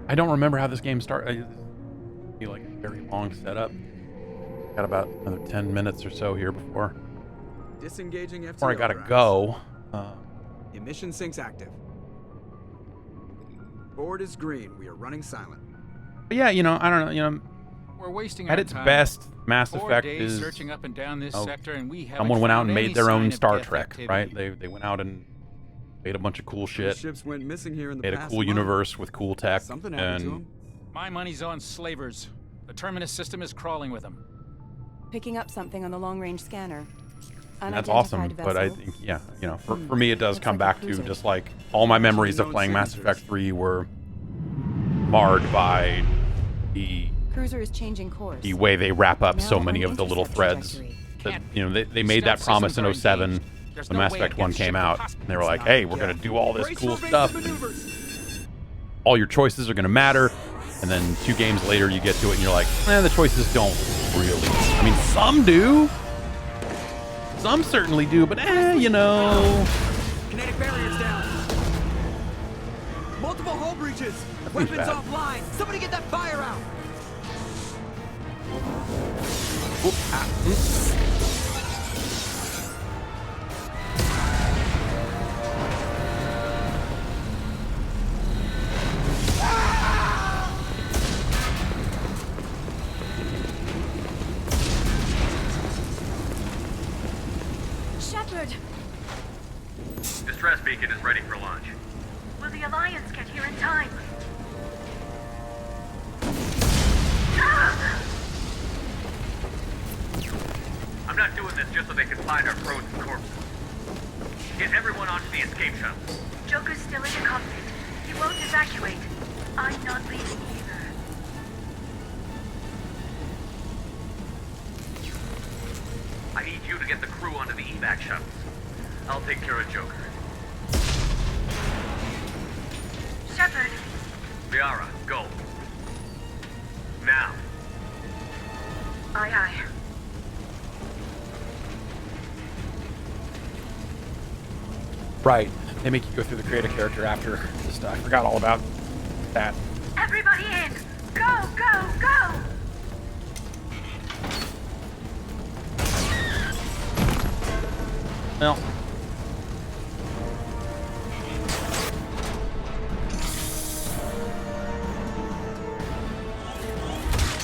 I don't remember how this game started. I feel like a very long setup. Got about another 10 minutes or so here before Disengaging FTL I gotta drives. go. Emission sinks active. Board is green. We are running silent. But yeah, I don't know, We're wasting at our its time. best, Mass 4 Effect days is searching up and down this sector, and we haven't someone went out and found any made their own sign of Star Geth Trek, activity. right? They went out and made a bunch of cool shit. Ships went missing here in the Made a past cool month. universe with cool tech. Something happened to And him. My money's on slavers. The Terminus system is crawling with them. Picking up something on the long-range scanner. and that's awesome. Unidentified But I vessel. think, yeah, for me, it does come like a back to cruiser. just like all my memories of playing Mass Effect 3 were marred by the Cruiser is changing course. way they wrap up so Now many on of the little intercept threads. trajectory. That, they made that promise in 07 when Mass Effect 1 came out. And they were like, hey, we're going to do all this cool stuff. All your choices are going to matter. And then 2 games later, you get to it and you're like, the choices don't really. I mean, some do. Some certainly do, but Kinetic barriers down. Multiple hull breaches. Weapons bad. offline. Somebody get that fire out. Shepard! Distress beacon is ready for launch. Will the Alliance get here in time? I'm not doing this just so they can find our frozen corpses. Get everyone onto the escape shuttle. Joker's still in the cockpit. He won't evacuate. I'm not leaving either. I need you to get the crew onto the evac shuttles. I'll take care of Joker. Shepard! Liara, go. Now. Aye, aye. right. They make you go through the create a character after this stuff. I forgot all about that. Everybody in! Go, go, go! Well.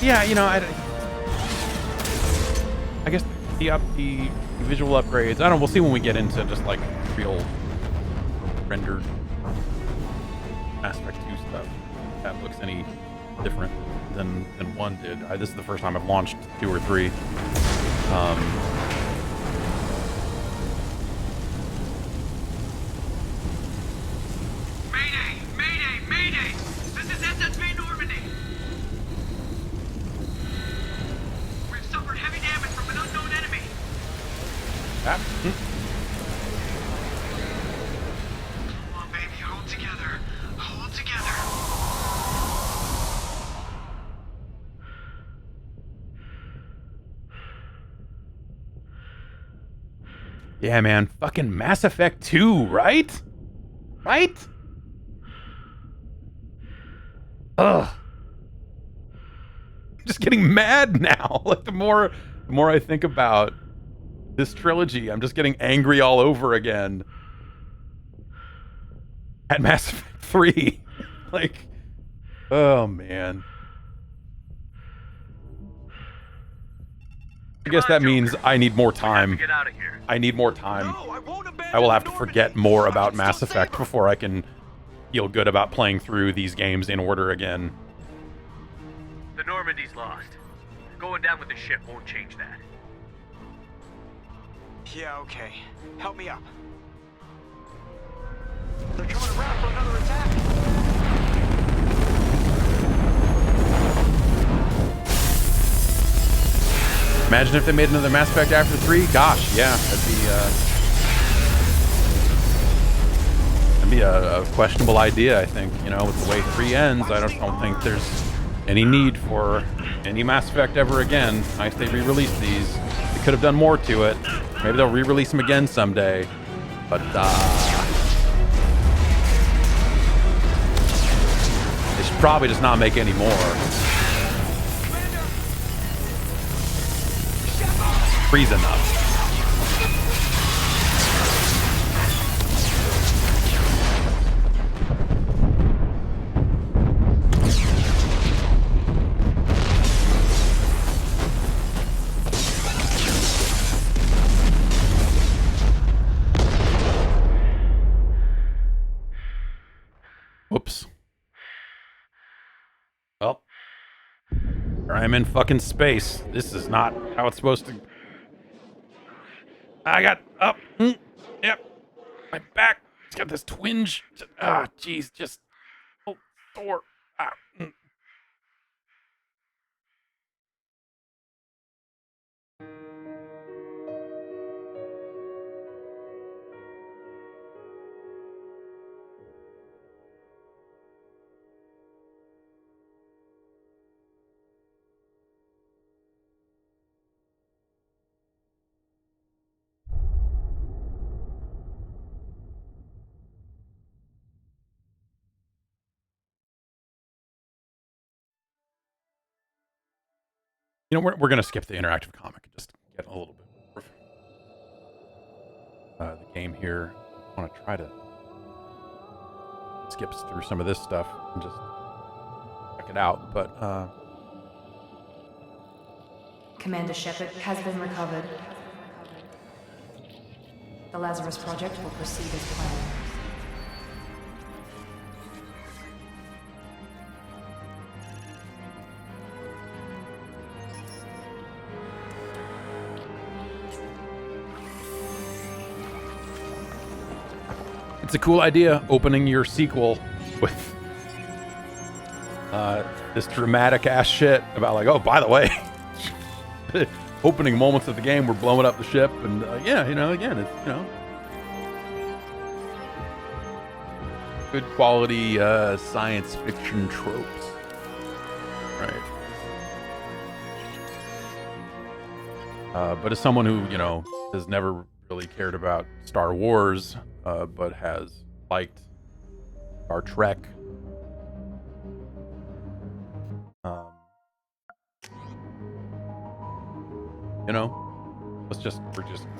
Yeah, I guess the visual upgrades. I don't know. We'll see when we get into just like real rendered Mass Effect 2 stuff. If that looks any different than 1 did. This is the first time I've launched 2 or 3. Mayday! Mayday! Mayday! This is SSV Normandy! We've suffered heavy damage from an unknown enemy. Come on, baby, hold together. Hold together. Yeah, man. Fucking Mass Effect 2, right? Right? Ugh. I'm just getting mad now. Like the more I think about this trilogy, I'm just getting angry all over again at Mass Effect 3. Like, oh man. I guess that means I need more time. I need more time. I will have to forget more about Mass Effect before I can feel good about playing through these games in order again. The Normandy's lost. Going down with the ship won't change that. Yeah, okay. Help me up. They're coming around for another attack. Imagine if they made another Mass Effect after 3. Gosh, yeah, that'd be a questionable idea. I think, you know, with the way 3 ends, I don't think there's any need for any Mass Effect ever again. Nice they re-released these. They could have done more to it. Maybe they'll re-release them again someday. But they should probably just not make any more. Freeze enough. Whoops. Well, here I am in fucking space. This is not how it's supposed to. I got up. Yep. My back. It's got this twinge. Ah, jeez. Just. Oh, Thor. Ah. You know, we're gonna skip the interactive comic and just get a little bit more the game here. I want to try to skip through some of this stuff and just check it out. But Commander Shepard has been recovered. The Lazarus Project will proceed as planned. it's a cool idea, opening your sequel with this dramatic ass shit about like, oh, by the way, opening moments of the game, we're blowing up the ship, and yeah, you know, again, it's, you know, good quality science fiction tropes, right? But as someone who, you know, has never really cared about Star Wars, but has liked Star Trek, you know, we're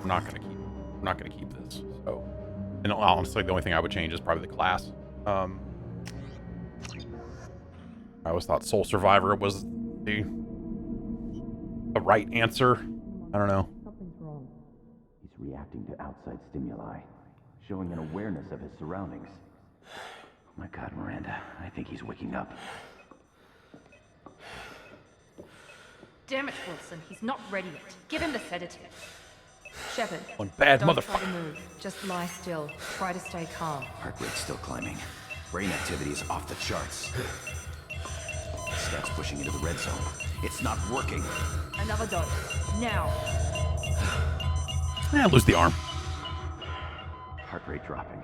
not gonna keep this. So, and honestly, the only thing I would change is probably the class. I always thought Soul Survivor was the right answer. I don't know. Something's wrong. He's reacting to outside stimuli, showing an awareness of his surroundings. Oh my God, Miranda, I think he's waking up. Damn it, Wilson, he's not ready yet. Give him the sedative. Shepard, one bad don't motherfucker. Try to move. Just lie still. Try to stay calm. Heart rate's still climbing. Brain activity is off the charts. Stats pushing into the red zone. It's not working. Another dose. Now. Lose the arm. Heart rate dropping.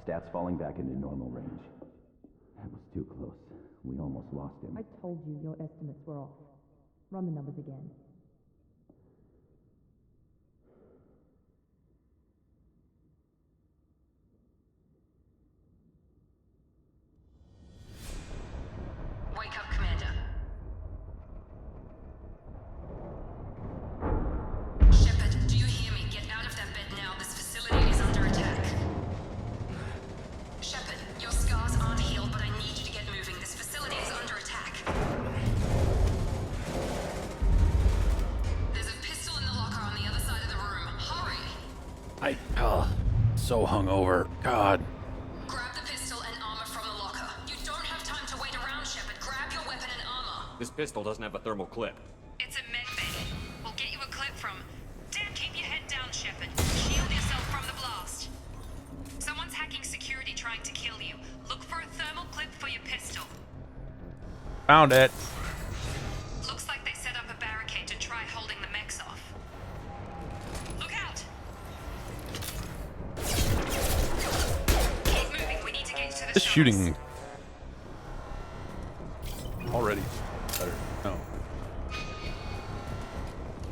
Stats falling back into normal range. That was too close. We almost lost him. I told you your estimates were off. Run the numbers again. Wake up, Commander. Shepard, do you hear me? Get out of that bed now. This facility is under attack. Shepard, your scars aren't healed, but I need you to get moving. This facility is under attack. There's a pistol in the locker on the other side of the room. Hurry! So hungover. God. Grab the pistol and armor from the locker. You don't have time to wait around, Shepard. Grab your weapon and armor. This pistol doesn't have a thermal clip. It's a medbay. We'll get you a clip from... Keep your head down, Shepard. Shield yourself from the blast. Someone's hacking security Found it. Looks like they set up a barricade to try holding the mechs off. Look out! Keep moving. We need to get to the This shooting already better. No.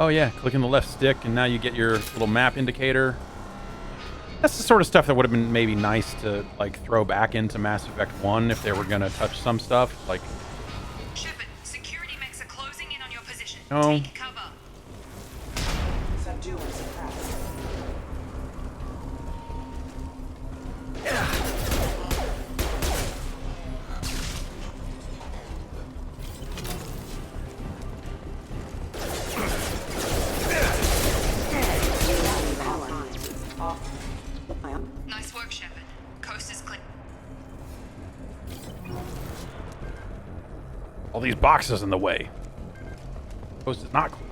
Oh yeah, clicking the left stick, and now you get your little map indicator. That's the sort of stuff that would have been maybe nice to like throw back into Mass Effect 1 if they were gonna touch some stuff. Like, Shepard, security mechs are closing in on your position. no. Take cover. Subdue and suppress. Nice work, Shepard. Coast is clear. All these boxes in the way. Coast is not clear.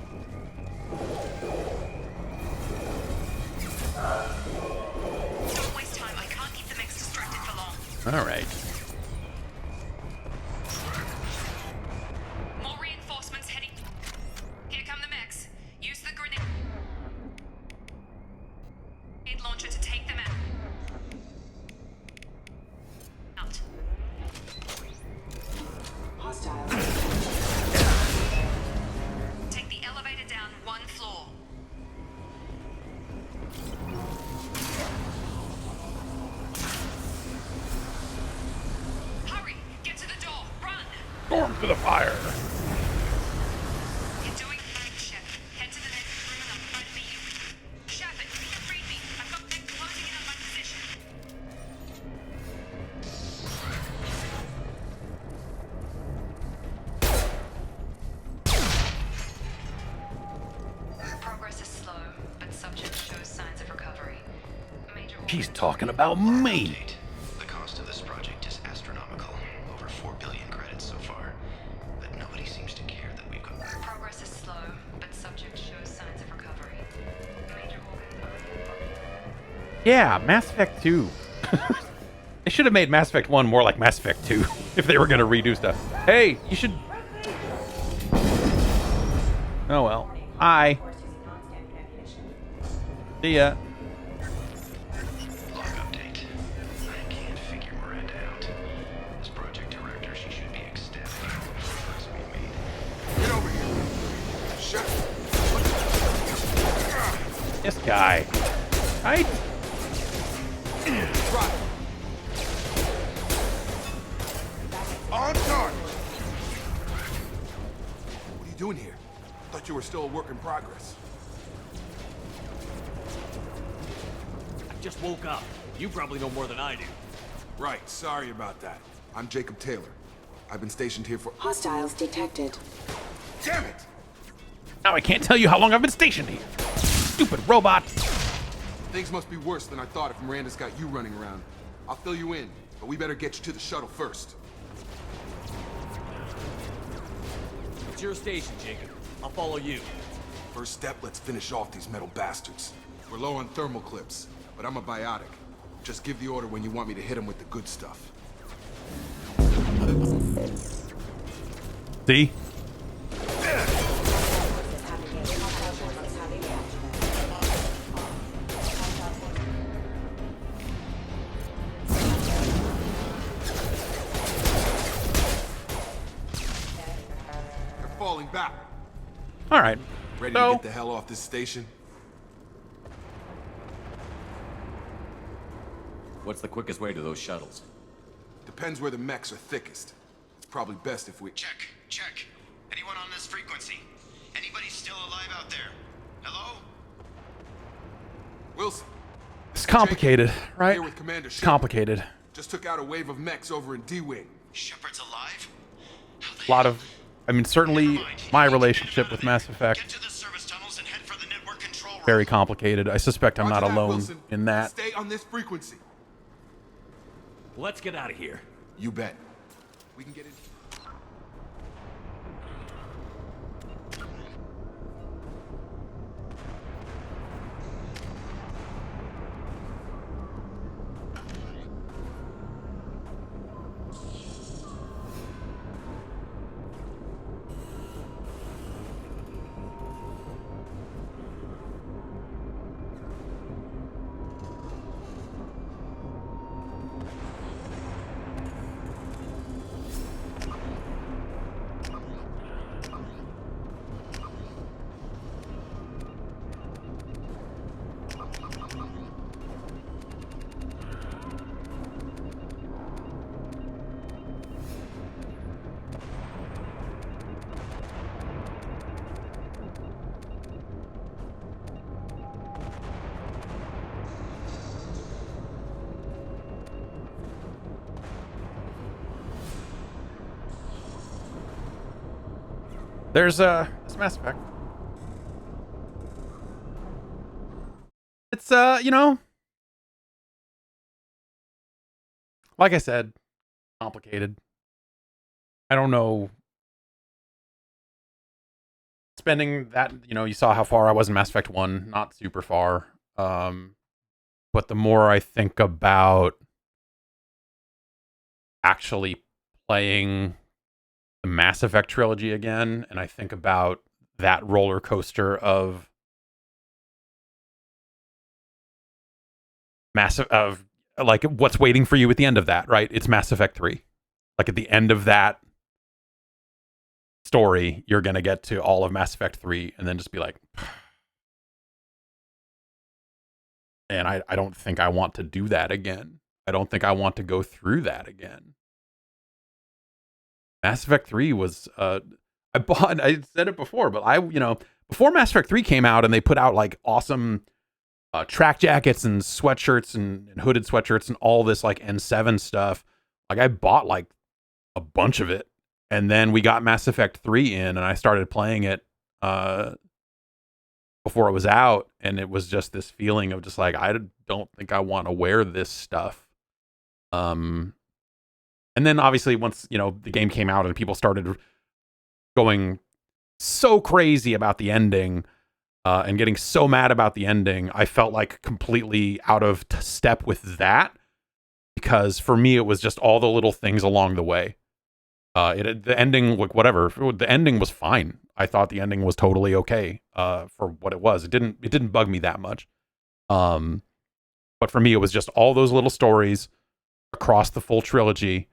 Don't waste time. I can't keep the mechs distracted for long. All right. More reinforcements heading. Here come the mechs. Use the grenade launcher to take them out. Hostile. Take the elevator down one floor. Hurry! Get to the door! Run! Storm to the fire. You're doing fine, Shep. Head to the next room and I'll try to meet you. Shepard, read me. I've got them closing in on my position. Progress is slow, but subject shows signs of recovery. Major She's talking about me. The cost of this project is astronomical. Over 4 billion credits so far. But nobody seems to care that we've got... progress is slow, but subject shows signs of recovery. Major Yeah, Mass Effect 2. They should have made Mass Effect 1 more like Mass Effect 2 if they were going to redo stuff. Hey, you should... Oh well. Hi. See ya. Log update. I can't figure Miranda out. As project director, she should be ecstatic for the progress we made. Get over here. Shut. This guy. Right? Try. On target. What are you doing here? Thought you were still a work in progress. I just woke up. You probably know more than I do. Right, sorry about that. I'm Jacob Taylor. I've been stationed here for... Hostiles detected. Damn it! Now I can't tell you how long I've been stationed here. Stupid robot. Things must be worse than I thought if Miranda's got you running around. I'll fill you in, but we better get you to the shuttle first. It's your station, Jacob. I'll follow you. First step, let's finish off these metal bastards. We're low on thermal clips, but I'm a biotic. Just give the order when you want me to hit them with the good stuff. See? They're falling back. All right. Ready So, to get the hell off this station? What's the quickest way to those shuttles? Depends where the mechs are thickest. It's probably best if we... Check. Anyone on this frequency? Anybody still alive out there? Hello? Wilson. it's complicated, right? Here with Commander It's Shepard. complicated. Just took out a wave of mechs over in D-Wing. Shepard's alive? A lot of, I mean, certainly my relationship with Mass Effect, very complicated. I suspect I'm not Roger that, alone Wilson. in that. Stay on this frequency. Let's get out of here. You bet. We can get in. There's this Mass Effect. It's you know, like I said, complicated. I don't know. Spending that, you know, you saw how far I was in Mass Effect 1, not super far. But the more I think about actually playing the Mass Effect trilogy again, and I think about that roller coaster of like what's waiting for you at the end of that, right? It's Mass Effect 3. Like at the end of that story, you're going to get to all of Mass Effect 3 and then just be like, and I don't think I want to do that again. I don't think I want to go through that again. Mass Effect 3 was, I said it before, but before Mass Effect 3 came out and they put out like awesome track jackets and sweatshirts and hooded sweatshirts and all this like N7 stuff, like I bought like a bunch of it. And then we got Mass Effect 3 in and I started playing it before it was out. And it was just this feeling of just like, I don't think I want to wear this stuff. And then obviously once, you know, the game came out and people started going so crazy about the ending and getting so mad about the ending, I felt like completely out of step with that, because for me, it was just all the little things along the way. The ending, like whatever, the ending was fine. I thought the ending was totally okay for what it was. It didn't bug me that much. But for me, it was just all those little stories across the full trilogy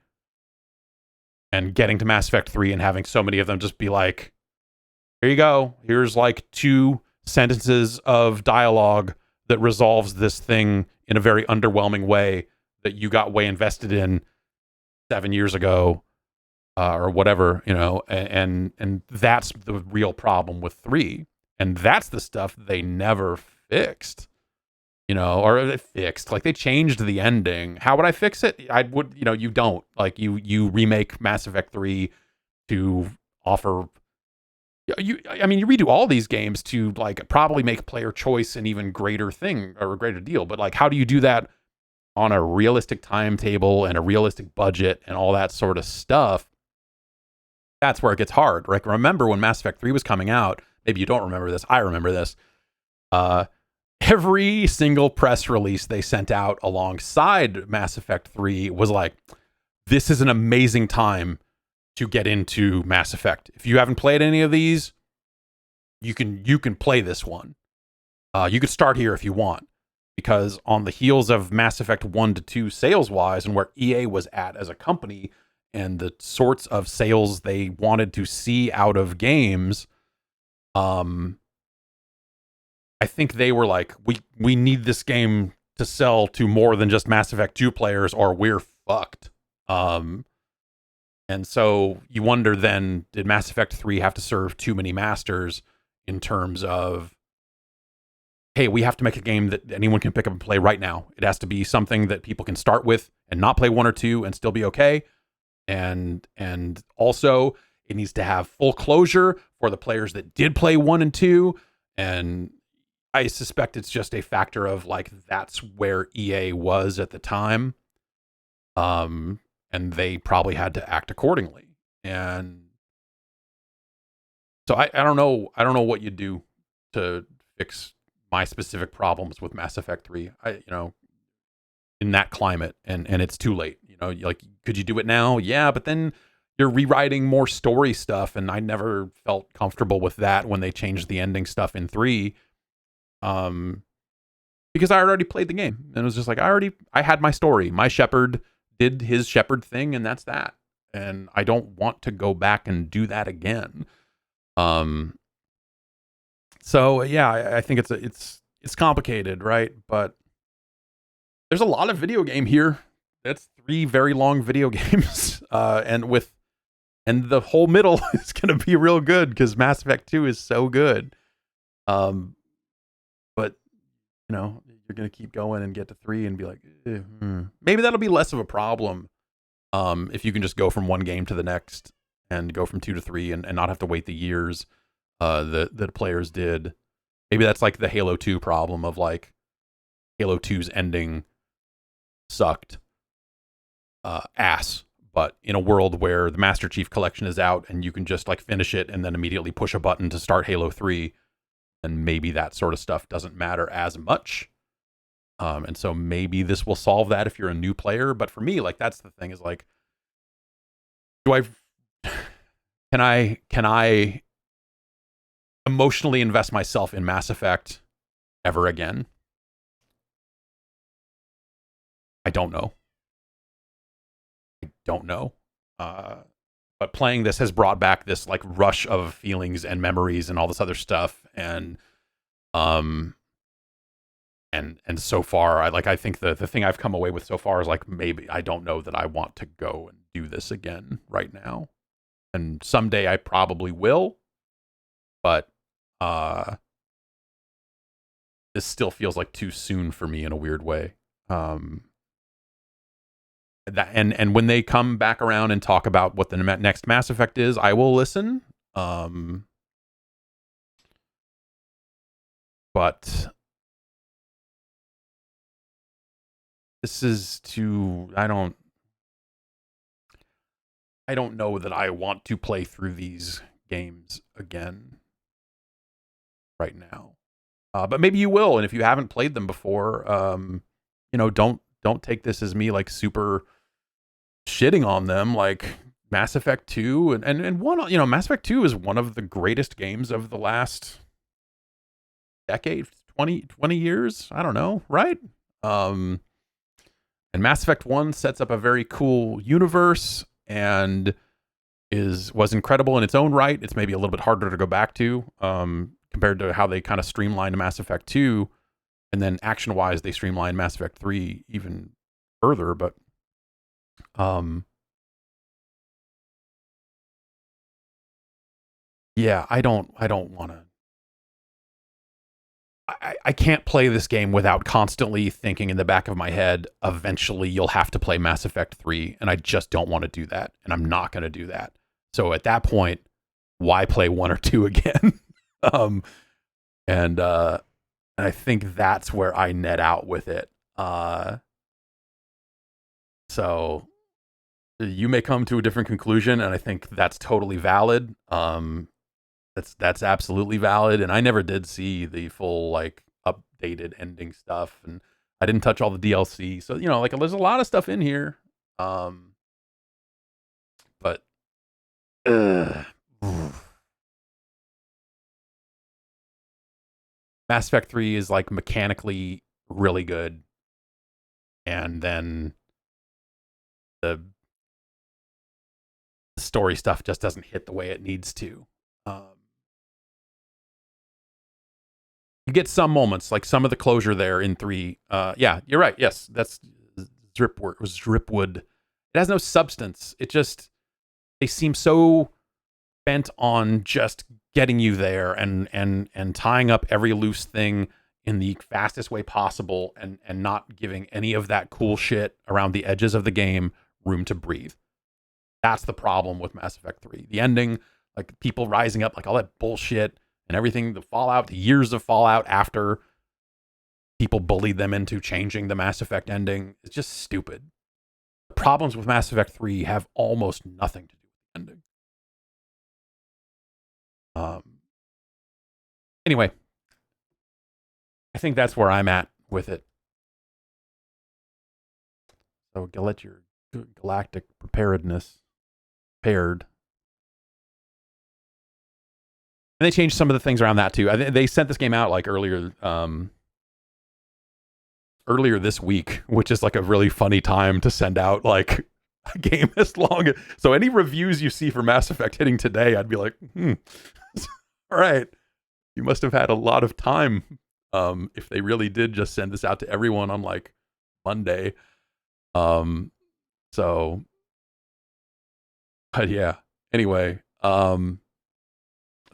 and getting to Mass Effect 3 and having so many of them just be like, here you go. Here's like 2 sentences of dialogue that resolves this thing in a very underwhelming way that you got way invested in 7 years ago. Or whatever, you know, and that's the real problem with 3, and that's the stuff they never fixed, you know, or they fixed, like they changed the ending. How would I fix it? I would, you know, you don't, like you remake Mass Effect 3 to offer, you redo all these games to like probably make player choice an even greater thing or a greater deal, but like how do you do that on a realistic timetable and a realistic budget and all that sort of stuff? That's where it gets hard. Right? Remember when Mass Effect 3 was coming out, maybe you don't remember this, I remember this. Every single press release they sent out alongside Mass Effect 3 was like, this is an amazing time to get into Mass Effect. If you haven't played any of these, you can play this one. You could start here if you want, because on the heels of Mass Effect 1 to 2 sales-wise and where EA was at as a company, and the sorts of sales they wanted to see out of games, I think they were like, we need this game to sell to more than just Mass Effect 2 players or we're fucked. And so you wonder then, did Mass Effect 3 have to serve too many masters in terms of, hey, we have to make a game that anyone can pick up and play right now. It has to be something that people can start with and not play 1 or 2 and still be okay. And also it needs to have full closure for the players that did play 1 and 2. And I suspect it's just a factor of like, that's where EA was at the time. And they probably had to act accordingly. And so I don't know what you do to fix my specific problems with Mass Effect 3. In that climate, and it's too late. Like, could you do it now? Yeah, but then you're rewriting more story stuff, and I never felt comfortable with that when they changed the ending stuff in 3. Because I already played the game, and it was just like, I had my story. My Shepard did his Shepard thing, and that's that. And I don't want to go back and do that again. So yeah, I think it's complicated, right? But there's a lot of video game here. That's 3 very long video games, and the whole middle is going to be real good because Mass Effect 2 is so good. But you're going to keep going and get to 3 and be like, maybe that'll be less of a problem if you can just go from one game to the next and go from 2 to 3 and not have to wait the years that players did. Maybe that's like the Halo 2 problem of like Halo 2's ending sucked ass. But in a world where the Master Chief Collection is out and you can just like finish it and then immediately push a button to start Halo 3, then maybe that sort of stuff doesn't matter as much. And so maybe this will solve that if you're a new player. But for me, like, that's the thing, is like, can I emotionally invest myself in Mass Effect ever again? I don't know. But playing this has brought back this like rush of feelings and memories and all this other stuff. And so far, I think the thing I've come away with so far is like, maybe I don't know that I want to go and do this again right now. And someday I probably will, but this still feels like too soon for me in a weird way. And when they come back around and talk about what the next Mass Effect is, I will listen. But this is I don't know that I want to play through these games again right now. But maybe you will, and if you haven't played them before, don't take this as me like super shitting on them. Like Mass Effect 2 and one, Mass Effect 2 is one of the greatest games of the last decade, 20 years. I don't know, right? And Mass Effect 1 sets up a very cool universe and was incredible in its own right. It's maybe a little bit harder to go back to compared to how they kind of streamlined Mass Effect 2, and then action-wise they streamlined Mass Effect 3 even further. But yeah, I don't want to. I can't play this game without constantly thinking in the back of my head, eventually you'll have to play Mass Effect 3, and I just don't want to do that, and I'm not going to do that. So at that point, why play 1 or 2 again? And I think that's where I net out with it. So you may come to a different conclusion, and I think that's totally valid. That's absolutely valid, and I never did see the full like updated ending stuff, and I didn't touch all the DLC. So like there's a lot of stuff in here. But Mass Effect 3 is like mechanically really good, and then the story stuff just doesn't hit the way it needs to. You get some moments, like some of the closure there in 3. Yeah, you're right. Yes, that's Dripwood. It has no substance. They seem so bent on just getting you there and tying up every loose thing in the fastest way possible, and not giving any of that cool shit around the edges of the game room to breathe. That's the problem with Mass Effect 3. The ending, like people rising up, like all that bullshit and everything, the years of fallout after people bullied them into changing the Mass Effect ending, is just stupid. The problems with Mass Effect 3 have almost nothing to do with the ending. Anyway, I think that's where I'm at with it. So let your galactic preparedness prepared. And they changed some of the things around that too. They sent this game out like earlier this week, which is like a really funny time to send out like a game this long. So any reviews you see for Mass Effect hitting today, I'd be like, all right, you must have had a lot of time if they really did just send this out to everyone on like Monday. So, but yeah, anyway,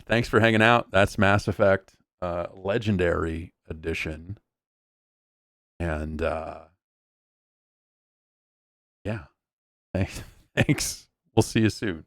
thanks for hanging out. That's Mass Effect Legendary Edition. And yeah, thanks. We'll see you soon.